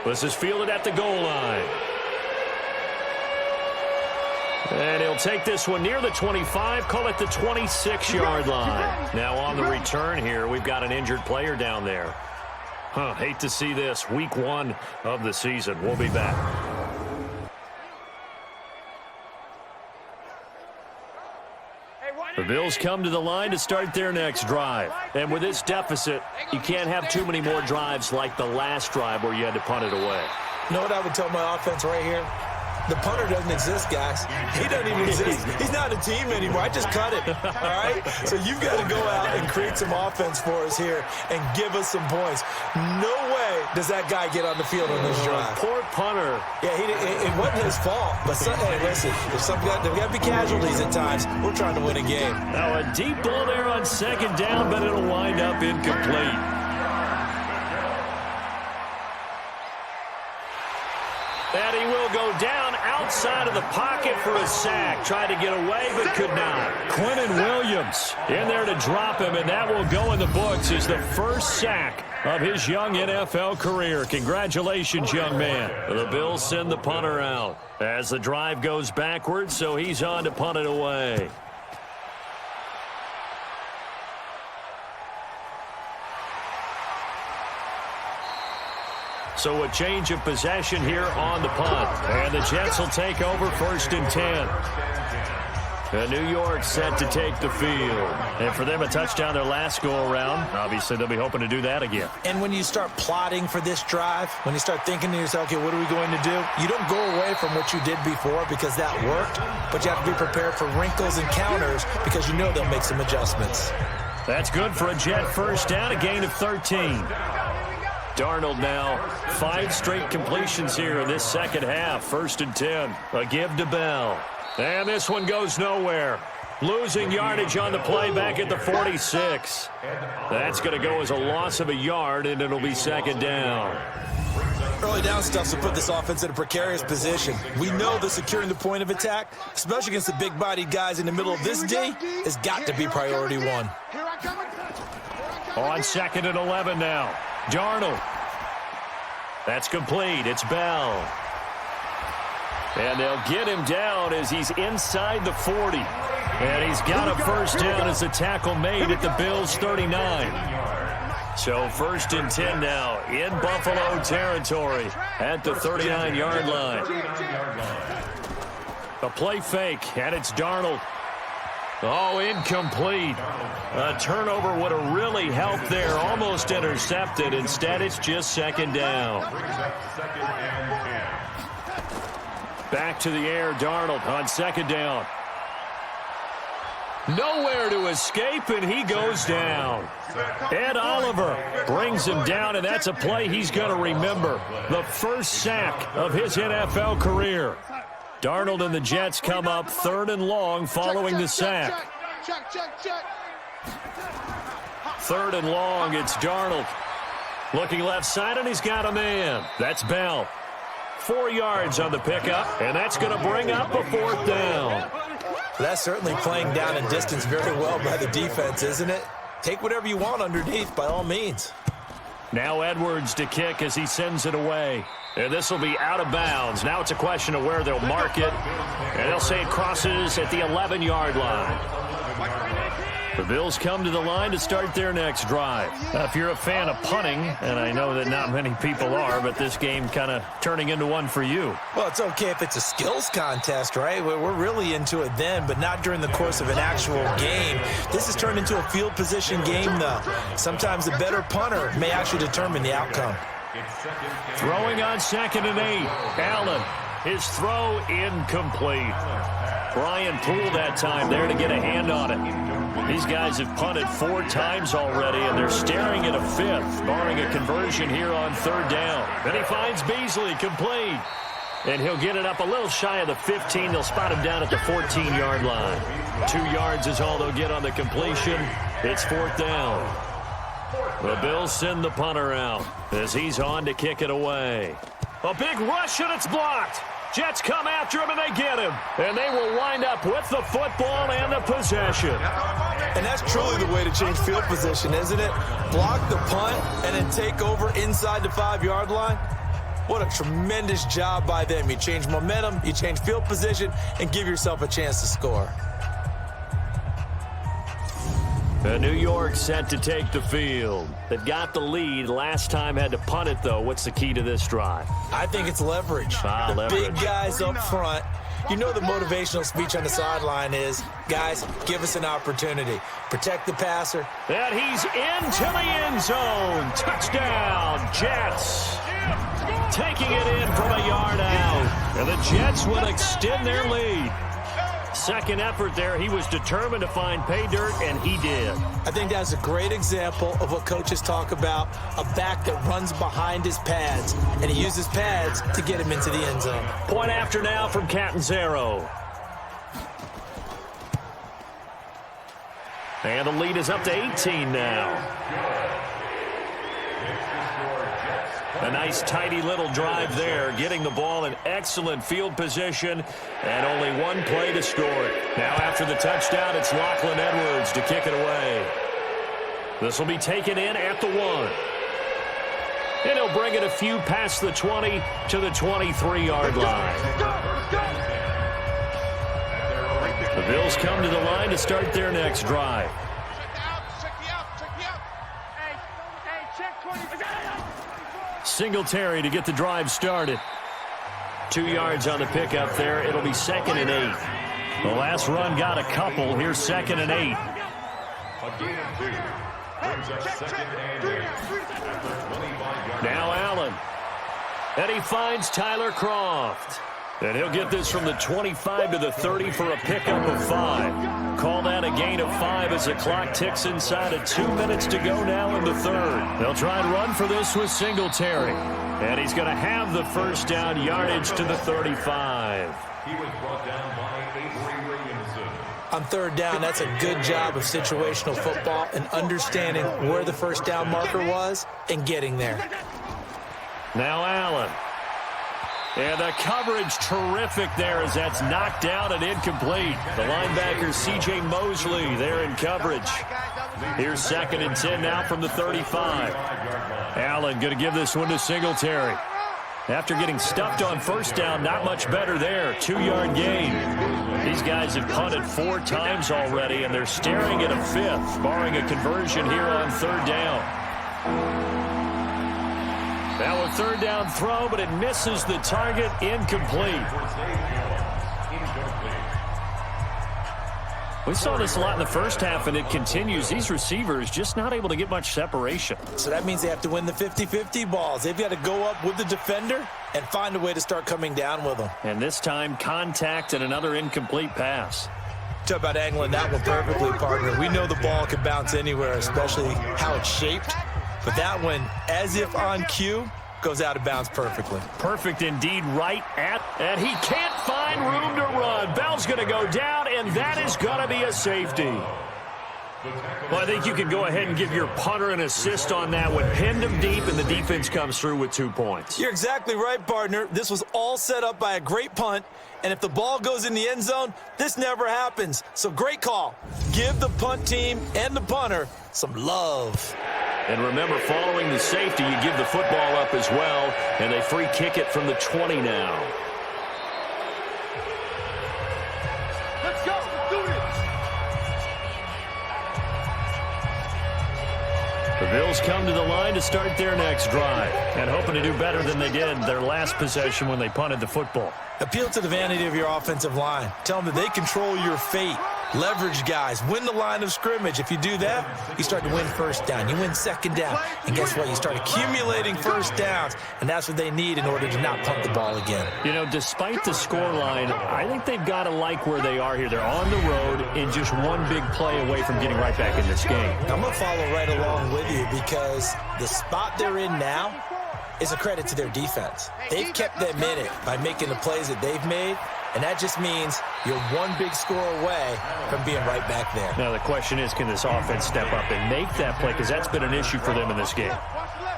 This is fielded at the goal line. And he'll take this one near the 25, call it the 26-yard line. Now on the return here, we've got an injured player down there. Hate to see this. Week 1 of the season. We'll be back. The Bills come to the line to start their next drive. And with this deficit, you can't have too many more drives like the last drive where you had to punt it away.
You know what I would tell my offense right here? The punter doesn't exist, guys. He doesn't even exist. He's not a team anymore. I just cut it, all right? So you've got to go out and create some offense for us here and give us some points. No way does that guy get on the field on this drive.
Poor punter.
Yeah, it wasn't his fault. But, hey, listen, there's got to be casualties at times. We're trying to win a game.
Now a deep ball there on second down, but it'll wind up incomplete. And he will go down outside of the pocket for a sack. Tried to get away, but could not. Quinnen Williams in there to drop him, and that will go in the books as the first sack of his young NFL career. Congratulations, young man. The Bills send the punter out as the drive goes backwards, so he's on to punt it away. So a change of possession here on the punt. And the Jets will take over 1st and 10. And New York set to take the field. And for them, a touchdown their last go-around. Obviously, they'll be hoping to do that again.
And when you start plotting for this drive, when you start thinking to yourself, okay, what are we going to do? You don't go away from what you did before because that worked. But you have to be prepared for wrinkles and counters because you know they'll make some adjustments.
That's good for a Jet first down, a gain of 13. Darnold now, 5 straight completions here in this second half. 1st and 10. A give to Bell. And this one goes nowhere. Losing yardage on the play back at the 46. That's going to go as a loss of a yard, and it'll be 2nd down.
Early down stuff will put this offense in a precarious position. We know that securing the point of attack, especially against the big-bodied guys in the middle of this D, has got to be priority 1.
On 2nd and 11 now. Darnold. That's complete. It's Bell. And they'll get him down as he's inside the 40. And he's got a first down as the tackle made at the Bills' 39. So 1st and 10 now in Buffalo territory at the 39-yard line. A play fake, and it's Darnold. Oh, incomplete. A turnover would have really helped there. Almost intercepted. Instead, it's just 2nd down. Back to the air, Darnold on 2nd down. Nowhere to escape, and he goes down. Ed Oliver brings him down, and that's a play he's going to remember. The first sack of his NFL career. Darnold and the Jets come up 3rd and long following the sack. 3rd and long, it's Darnold. Looking left side, and he's got a man. That's Bell. 4 yards on the pickup, and that's going to bring up a 4th down.
That's certainly playing down and distance very well by the defense, isn't it? Take whatever you want underneath, by all means.
Now Edwards to kick as he sends it away. And this will be out of bounds. Now it's a question of where they'll mark it. And they'll say it crosses at the 11-yard line. The Bills come to the line to start their next drive. If you're a fan of punting, and I know that not many people are, but this game kind of turning into one for you.
Well, it's okay if it's a skills contest, right? We're really into it then, but not during the course of an actual game. This has turned into a field position game, though. Sometimes the better punter may actually determine the outcome.
Throwing on 2nd and 8. Allen, his throw incomplete. Brian Poole that time there to get a hand on it. These guys have punted 4 times already, and they're staring at a 5th, barring a conversion here on 3rd down. Then he finds Beasley, complete. And he'll get it up a little shy of the 15. They'll spot him down at the 14-yard line. 2 yards is all they'll get on the completion. It's 4th down. The Bills send the punter out as he's on to kick it away. A big rush, and it's blocked. Jets come after him, and they get him. And they will wind up with the football and the possession.
And that's truly the way to change field position, isn't it? Block the punt and then take over inside the 5-yard line. What a tremendous job by them. You change momentum, you change field position, and give yourself a chance to score.
New York set to take the field. They've got the lead. Last time had to punt it, though. What's the key to this drive?
I think it's leverage. Big guys up front. You know the motivational speech on the sideline is, guys, give us an opportunity. Protect the passer.
And he's into the end zone. Touchdown, Jets. Taking it in from a yard out. And the Jets will extend their lead. Second effort there, he was determined to find pay dirt, and he did.
I think that's a great example of what coaches talk about, a back that runs behind his pads, and he uses pads to get him into the end zone.
Point after now from Catanzaro. And the lead is up to 18 now. A nice, tidy little drive there, getting the ball in excellent field position, and only one play to score it. Now after the touchdown, it's Lachlan Edwards to kick it away. This will be taken in at the 1. And he'll bring it a few past the 20 to the 23-yard line. The Bills come to the line to start their next drive. Singletary to get the drive started. 2 yards on the pickup there. It'll be 2nd and 8. The last run got a couple. Here's 2nd and 8.
A gain of 2. Brings up 2nd and 8. After 25 yards.
Now Allen. And he finds Tyler Croft. And he'll get this from the 25 to the 30 for a pickup of 5. Call that a gain of 5 as the clock ticks inside of 2 minutes to go now in the 3rd. They'll try and run for this with Singletary. And he's going to have the first down, yardage to the 35.
He was brought down by Avery Williamson.
On 3rd down, that's a good job of situational football and understanding where the first down marker was and getting there.
Now Allen. And the coverage terrific there as that's knocked down and incomplete. The linebacker C.J. Mosley there in coverage. Here's 2nd and 10 now from the 35. Allen going to give this one to Singletary. After getting stuffed on first down, not much better there. 2-yard gain. These guys have punted 4 times already, and they're staring at a 5th, barring a conversion here on 3rd down. Now a 3rd down throw, but it misses the target, incomplete. We saw this a lot in the first half, and it continues. These receivers just not able to get much separation.
So that means they have to win the 50-50 balls. They've got to go up with the defender and find a way to start coming down with them.
And this time, contact and another incomplete pass.
Talk about angling that one perfectly, partner. We know the ball can bounce anywhere, especially how it's shaped. But that one, as if on cue, goes out of bounds perfectly.
Perfect indeed, right at, and he can't find room to run. Bell's going to go down, and that is going to be a safety. Well, I think you can go ahead and give your punter an assist on that one. Pinned him deep, and the defense comes through with 2 points.
You're exactly right, partner. This was all set up by a great punt, and if the ball goes in the end zone, this never happens. So great call. Give the punt team and the punter some love.
And remember, following the safety, you give the football up as well, and they free kick it from the 20 now.
Let's go. Do this.
Bills come to the line to start their next drive and hoping to do better than they did their last possession when they punted the football.
Appeal to the vanity of your offensive line. Tell them that they control your fate. Leverage guys. Win the line of scrimmage. If you do that, you start to win first down. You win second down. And guess what? You start accumulating first downs. And that's what they need in order to not punt the ball again.
You know, despite the scoreline, I think they've got to like where they are here. They're on the road and just one big play away from getting right back in this game.
I'm going to follow right along with you because the spot they're in now is a credit to their defense. They've kept them in it by making the plays that they've made, and that just means you're one big score away from being right back there.
Now the question is, can this offense step up and make that play? Because that's been an issue for them in this game.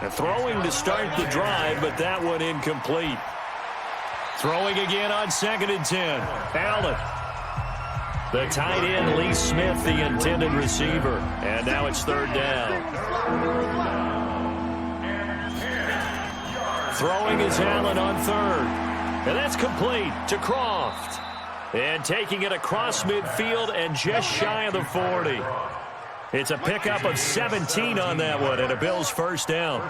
They're throwing to start the drive, but that one incomplete. Throwing again on 2nd and 10. Allen. The tight end, Lee Smith, the intended receiver. And now it's 3rd down. Throwing is Allen on 3rd. And that's complete to Croft. And taking it across midfield and just shy of the 40. It's a pickup of 17 on that one and a Bills first down.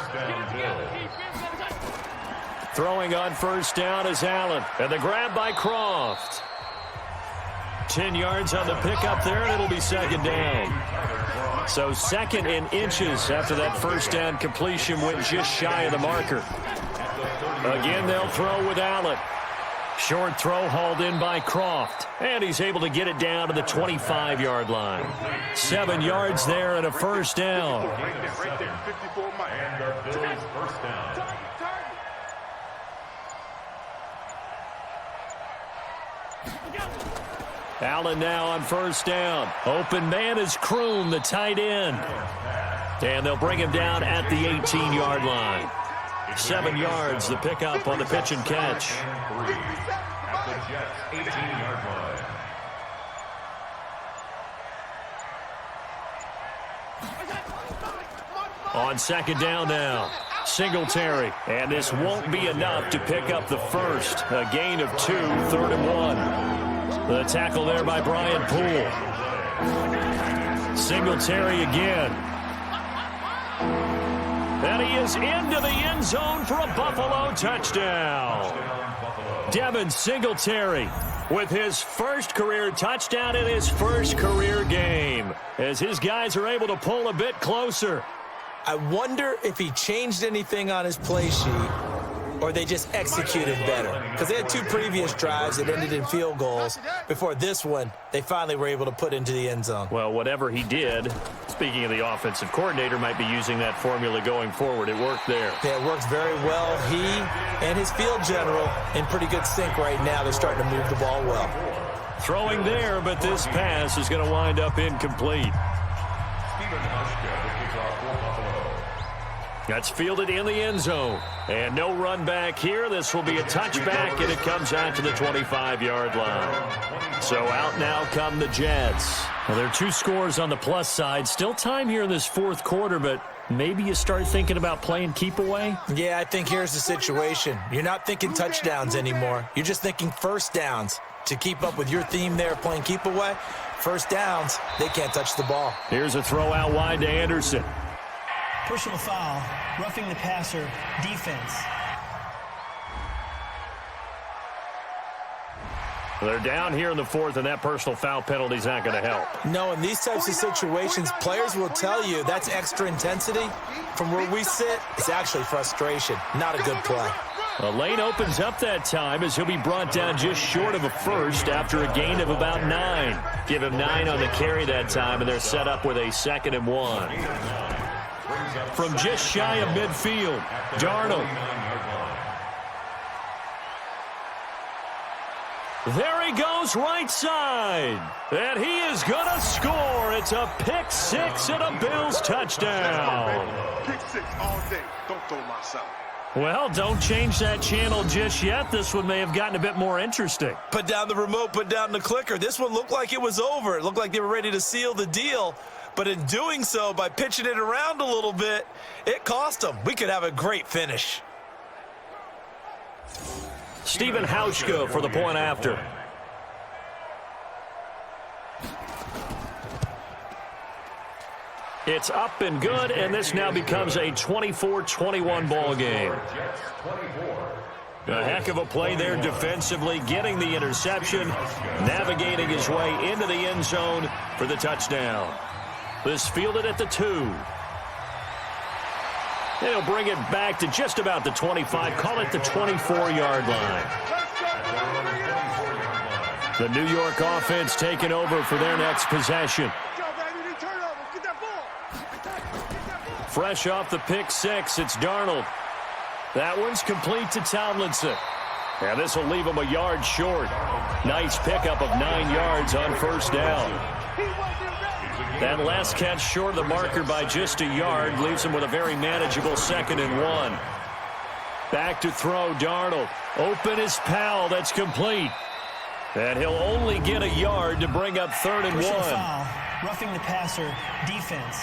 Throwing on 1st down is Allen. And the grab by Croft. 10 yards on the pickup there, and it'll be 2nd down. So 2nd and inches after that 1st down completion went just shy of the marker. Again, they'll throw with Allen. Short throw hauled in by Croft. And he's able to get it down to the 25-yard line. 7 yards there and a 1st down.
And the Bills first down.
Allen now on 1st down. Open man is Kroon, the tight end. And they'll bring him down at the 18-yard line. 7 yards, the pickup on the pitch and catch.
At the Jets' 18-yard line.
On 2nd down now. Singletary. And this won't be enough to pick up the first. A gain of 2, 3rd and 1. The tackle there by Brian Poole. Singletary again. And he is into the end zone for a Buffalo touchdown. Devin Singletary with his first career touchdown in his first career game, as his guys are able to pull a bit closer.
I wonder if he changed anything on his play sheet or they just executed better. Because they had 2 previous drives that ended in field goals. Before this one, they finally were able to put into the end zone.
Well, whatever he did, speaking of the offensive coordinator, might be using that formula going forward. It worked there.
Yeah, it works very well. He and his field general in pretty good sync right now. They're starting to move the ball well.
Throwing there, but this pass is going to wind up incomplete. That's fielded in the end zone. And no run back here. This will be a touchback, and it comes out to the 25-yard line. So out now come the Jets. Well, there are 2 scores on the plus side. Still time here in this 4th quarter, but maybe you start thinking about playing keep away?
Yeah, I think here's the situation. You're not thinking touchdowns anymore. You're just thinking first downs. To keep up with your theme there, playing keep away, first downs, they can't touch the ball.
Here's a throw out wide to Anderson.
Personal foul, roughing the passer, defense.
They're down here in the 4th, and that personal foul penalty is not going to help.
No, in these types of situations, players will tell you that's extra intensity. From where we sit, it's actually frustration, not a good play.
The lane opens up that time as he'll be brought down just short of a first after a gain of about 9. Give him 9 on the carry that time, and they're set up with a 2nd and 1. From just shy of midfield, Darnold. There he goes right side. And he is going to score. It's a pick 6 and a Bills touchdown.
Pick 6 all day. Don't throw my side.
Well, don't change that channel just yet. This one may have gotten a bit more interesting.
Put down the remote, put down the clicker. This one looked like it was over. It looked like they were ready to seal the deal. But in doing so, by pitching it around a little bit, it cost them. We could have a great finish.
Stephen Hauschka for the point after. It's up and good, and this now becomes a 24-21 ball game. A heck of a play there defensively, getting the interception, navigating his way into the end zone for the touchdown. This fielded at the 2. They'll bring it back to just about the 25, call it the 24-yard line. The New York offense taking over for their next possession. Fresh off the pick 6, it's Darnold. That one's complete to Tomlinson. And this will leave him a yard short. Nice pickup of 9 yards on first down. That last catch short of the marker by just a yard leaves him with a very manageable 2nd and 1. Back to throw, Darnold. Open is Powell, that's complete. And he'll only get a yard to bring up 3rd and 1.
Foul, roughing the passer, defense.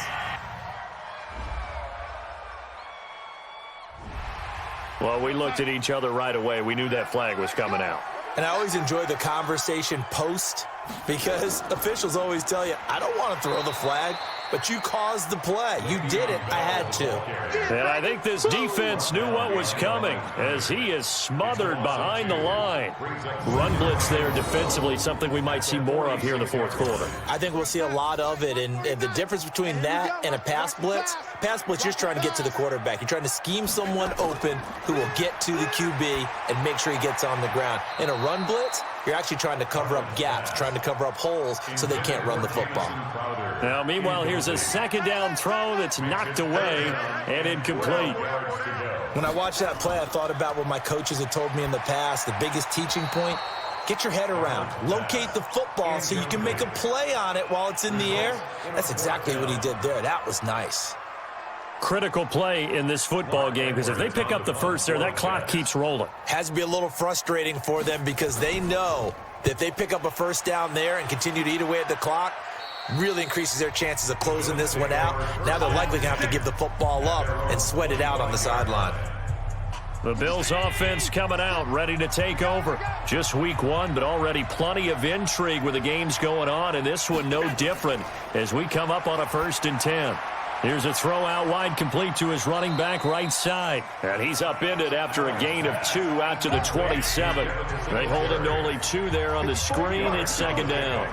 Well, we looked at each other right away. We knew that flag was coming out.
And I always enjoy the conversation post because officials always tell you, I don't want to throw the flag, but you caused the play. You did it. I had to.
And I think this defense knew what was coming as he is smothered behind the line. Run blitz there defensively, something we might see more of here in the 4th quarter.
I think we'll see a lot of it. And the difference between that and a pass blitz, you're just trying to get to the quarterback. You're trying to scheme someone open who will get to the QB and make sure he gets on the ground. In a run blitz, you're actually trying to cover up gaps, trying to cover up holes so they can't run the football.
Now, meanwhile, here's a 2nd down throw that's knocked away and incomplete.
When I watched that play, I thought about what my coaches had told me in the past. The biggest teaching point, get your head around. Locate the football so you can make a play on it while it's in the air. That's exactly what he did there. That was nice.
Critical play in this football game because if they pick up the first there, that clock keeps rolling.
Has to be a little frustrating for them because they know that if they pick up a first down there and continue to eat away at the clock, really increases their chances of closing this one out. Now they're likely going to have to give the football up and sweat it out on the sideline.
The Bills offense coming out, ready to take over. Just week 1, but already plenty of intrigue with the games going on, and this one no different as we come up on a 1st and 10. Here's a throw out wide, complete to his running back right side. And he's upended after a gain of 2 out to the 27. They hold him to only 2 there on the screen. It's 2nd down.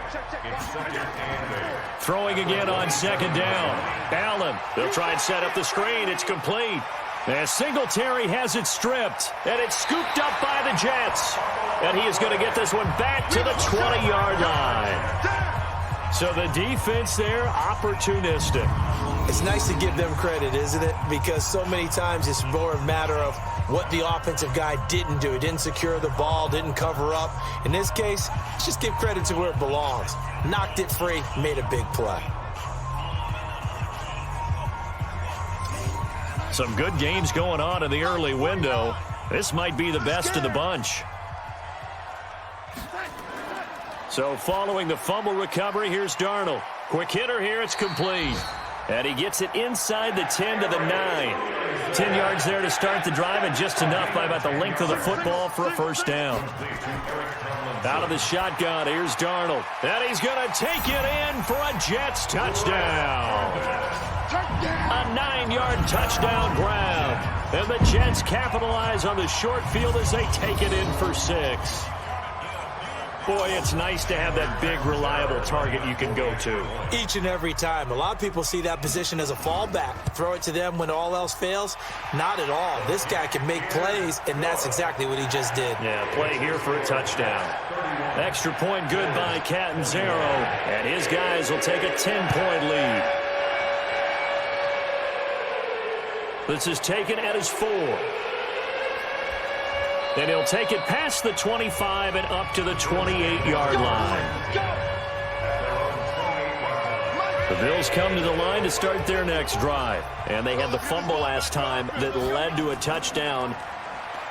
Throwing again on 2nd down. Allen, they'll try and set up the screen. It's complete. And Singletary has it stripped. And it's scooped up by the Jets. And he is going to get this one back to the 20-yard line. So the defense there, opportunistic.
It's nice to give them credit, isn't it? Because so many times it's more a matter of what the offensive guy didn't do. He didn't secure the ball, didn't cover up. In this case, let's just give credit to where it belongs. Knocked it free, made a big play.
Some good games going on in the early window. This might be the best of the bunch. So following the fumble recovery, here's Darnold. Quick hitter here, it's complete. And he gets it inside the 10 to the 9. 10 yards there to start the drive, and just enough by about the length of the football for a first down. Out of the shotgun, here's Darnold. And he's going to take it in for a Jets touchdown. A 9-yard touchdown grab. And the Jets capitalize on the short field as they take it in for 6. Boy, it's nice to have that big, reliable target you can go to.
Each and every time. A lot of people see that position as a fallback. Throw it to them when all else fails. Not at all. This guy can make plays, and that's exactly what he just did.
Yeah, play here for a touchdown. Extra point good by Catanzaro, and his guys will take a 10-point lead. This is taken at his 4. And he'll take it past the 25 and up to the 28-yard line. The Bills come to the line to start their next drive. And they had the fumble last time that led to a touchdown.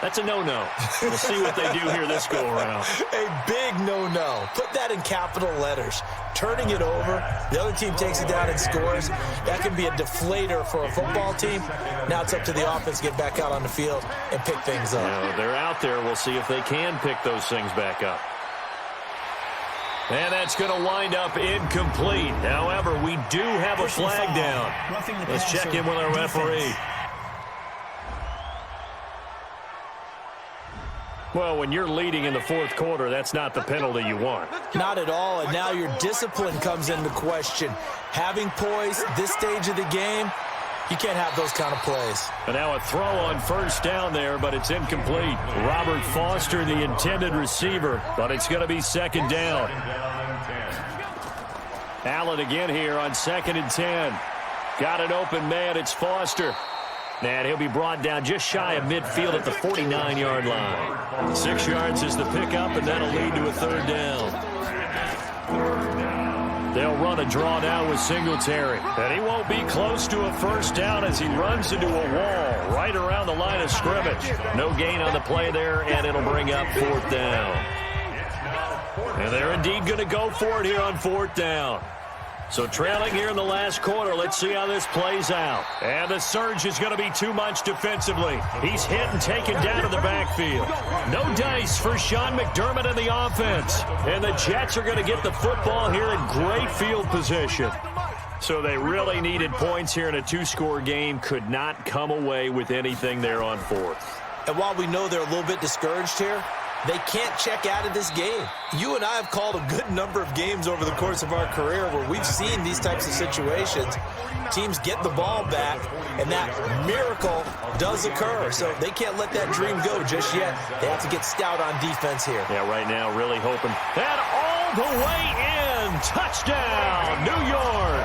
That's a no-no. We'll see what they do here this go-around.
A big no-no. Put that in capital letters. Turning it over, the other team takes it down and scores. That can be a deflator for a football team. Now it's up to the offense to get back out on the field and pick things up.
They're out there. We'll see if they can pick those things back up. And that's going to wind up incomplete. However, we do have a flag down. Let's check in with our referee. Well, when you're leading in the fourth quarter, that's not the penalty you want.
Not at all, and now your discipline comes into question. Having poise this stage of the game, you can't have those kind of plays.
And now a throw on first down there, but it's incomplete. Robert Foster, the intended receiver, but it's going to be second down. Allen again here on 2nd and 10. Got an open man, it's Foster. And he'll be brought down just shy of midfield at the 49-yard line. 6 yards is the pickup, and that'll lead to a third down. They'll run a draw now with Singletary. And he won't be close to a first down as he runs into a wall right around the line of scrimmage. No gain on the play there, and it'll bring up 4th down. And they're indeed going to go for it here on 4th down. So trailing here in the last quarter, let's see how this plays out. And the surge is going to be too much defensively. He's hit and taken down in the backfield. No dice for Sean McDermott in the offense. And the Jets are going to get the football here in great field position. So they really needed points here in a 2-score game. Could not come away with anything there on 4th.
And while we know they're a little bit discouraged here, they can't check out of this game. You and I have called a good number of games over the course of our career where we've seen these types of situations. Teams get the ball back, and that miracle does occur. So they can't let that dream go just yet. They have to get stout on defense here.
Yeah, right now really hoping. And all the way in. Touchdown, New York.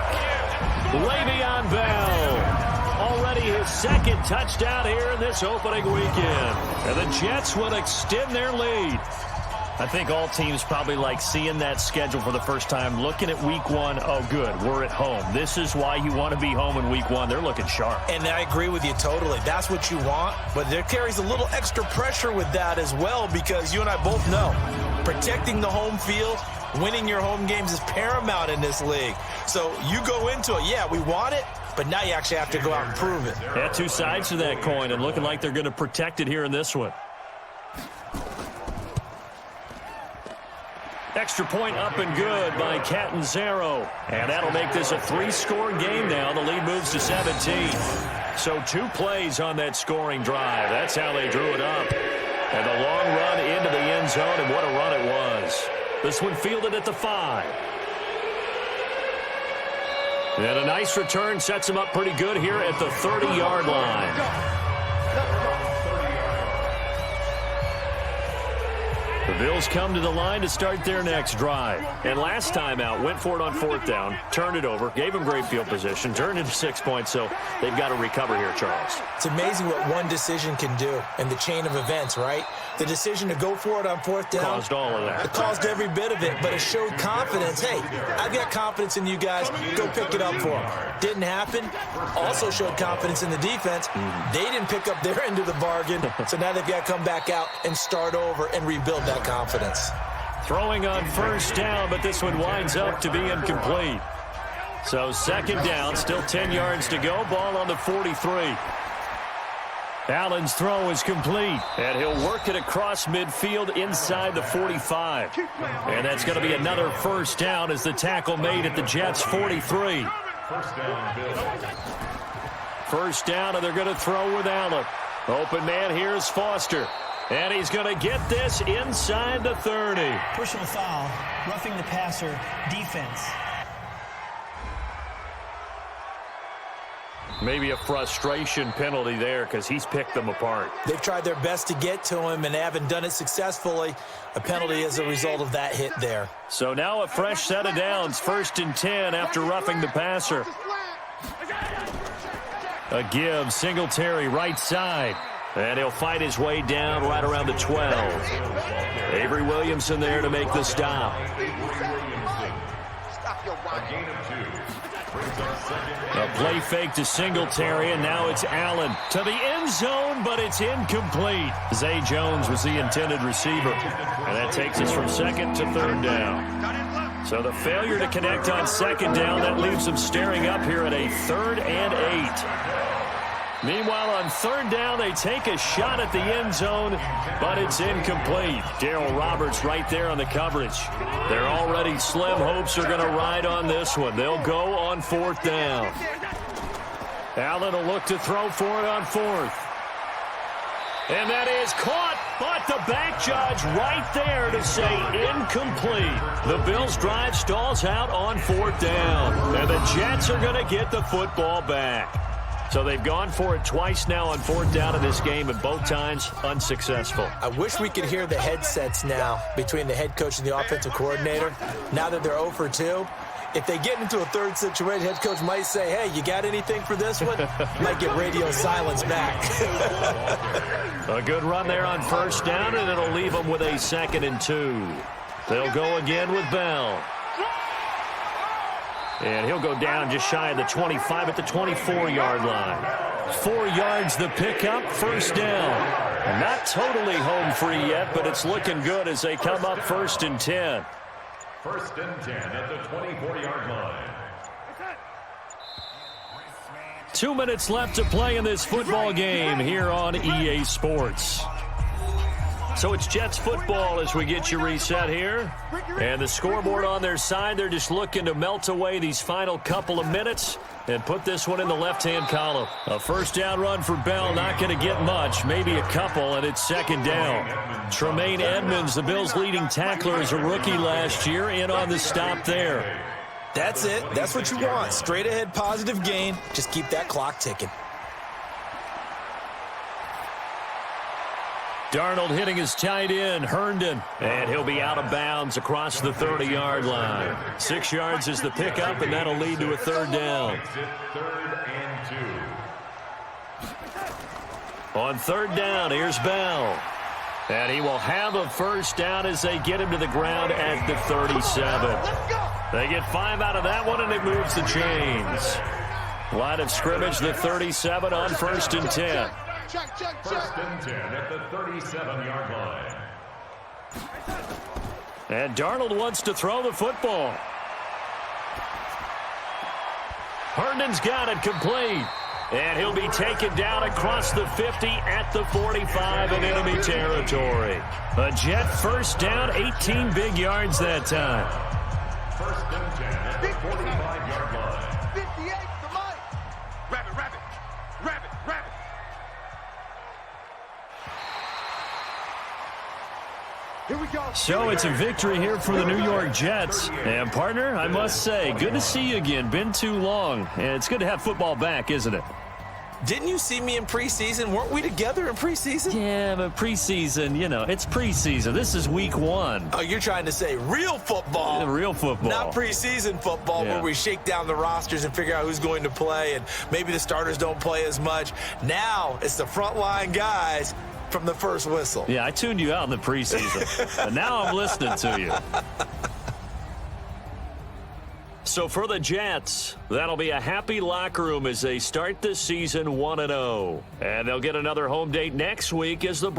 LeVeon Bell. Already his 2nd touchdown here in this opening weekend. And the Jets will extend their lead. I think all teams probably like seeing that schedule for the first time, looking at week 1. Oh, good, we're at home. This is why you want to be home in week 1. They're looking sharp.
And I agree with you totally. That's what you want. But there carries a little extra pressure with that as well, because you and I both know protecting the home field, winning your home games is paramount in this league. So you go into it, yeah, we want it, but now you actually have to go out and prove it.
Yeah, 2 sides to that coin, and looking like they're going to protect it here in this one. Extra point up and good by Catanzaro. And that'll make this a 3-score game now. The lead moves to 17. So 2 plays on that scoring drive. That's how they drew it up. And a long run into the end zone, and what a run it was. This one fielded at the 5. And a nice return sets him up pretty good here at the 30-yard line. The Bills come to the line to start their next drive. And last time out, went for it on 4th down, turned it over, gave them great field position, turned into 6 points, so they've got to recover here, Charles.
It's amazing what one decision can do in the chain of events, right? The decision to go for it on 4th down.
Caused all of that.
It caused every bit of it, but it showed confidence. Hey, I've got confidence in you guys. Go pick it up for them. Didn't happen. Also showed confidence in the defense. They didn't pick up their end of the bargain, so now they've got to come back out and start over and rebuild that confidence.
Throwing on first down, but this one winds up to be incomplete. So 2nd down, still 10 yards to go. Ball on the 43. Allen's throw is complete, and he'll work it across midfield inside the 45. And that's going to be another first down as the tackle made at the Jets' 43. First down, and they're going to throw with Allen. Open man here is Foster. And he's going to get this inside the 30.
Personal foul, roughing the passer, defense.
Maybe a frustration penalty there because he's picked them apart.
They've tried their best to get to him and haven't done it successfully. A penalty as a result of that hit there.
So now a fresh set of downs. 1st and 10 after roughing the passer. A give, Singletary right side. And he'll fight his way down right around the 12. Avery Williamson there to make the stop. A play fake to Singletary, and now it's Allen to the end zone, but it's incomplete. Zay Jones was the intended receiver, and that takes us from 2nd to 3rd down. So the failure to connect on 2nd down, that leaves them staring up here at a 3rd and 8. Meanwhile, on third down, they take a shot at the end zone, but it's incomplete. Darryl Roberts right there on the coverage. They're already slim. Hopes are going to ride on this one. They'll go on fourth down. Allen will look to throw for it on fourth. And that is caught, but the back judge right there to say incomplete. The Bills' drive stalls out on fourth down, and the Jets are going to get the football back. So they've gone for it twice now on fourth down in this game, and both times unsuccessful.
I wish we could hear the headsets now between the head coach and the offensive coordinator. Now that they're 0 for 2, if they get into a third situation, head coach might say, hey, you got anything for this one? Might get radio silence back.
A good run there on first down, and it'll leave them with a 2nd and 2. They'll go again with Bell. And he'll go down just shy of the 25 at the 24-yard line. 4 yards the pickup, first down. Not totally home free yet, but it's looking good as they come up 1st and 10.
1st and 10 at the 24-yard line.
2 minutes left to play in this football game here on EA Sports. So it's Jets football as we get you reset here. And the scoreboard on their side, they're just looking to melt away these final couple of minutes and put this one in the left-hand column. A first down run for Bell, not going to get much, maybe a couple, and it's 2nd down. Tremaine Edmonds, the Bills' leading tackler as a rookie last year, in on the stop there.
That's it. That's what you want. Straight ahead, positive gain. Just keep that clock ticking.
Darnold hitting his tight end, Herndon. And he'll be out of bounds across the 30-yard line. 6 yards is the pickup, and that'll lead to a third down.
3rd and 2.
On third down, here's Bell. And he will have a first down as they get him to the ground at the 37. They get 5 out of that one, and it moves the chains. Line of scrimmage, the 37 on 1st and 10.
1st and 10 at the 37-yard line.
And Darnold wants to throw the football. Herndon's got it complete. And he'll be taken down across the 50 at the 45 in enemy territory. A Jet first down, 18 big yards that time.
1st and 10 at the 45-yard line.
58 to Mike. Rabbit. Here we go.
So it's a victory here for the New York Jets. And, partner, I must say, good to see you again. Been too long. And it's good to have football back, isn't it?
Didn't you see me in preseason? Weren't we together in preseason?
Yeah, but preseason, you know, it's preseason. This is week 1.
Oh, you're trying to say real football.
Yeah, real football.
Not preseason football where we shake down the rosters and figure out who's going to play, and maybe the starters don't play as much. Now it's the frontline guys from the first whistle.
Yeah, I tuned you out in the preseason. And now I'm listening to you. So for the Jets, that'll be a happy locker room as they start the season 1-0. And they'll get another home date next week as the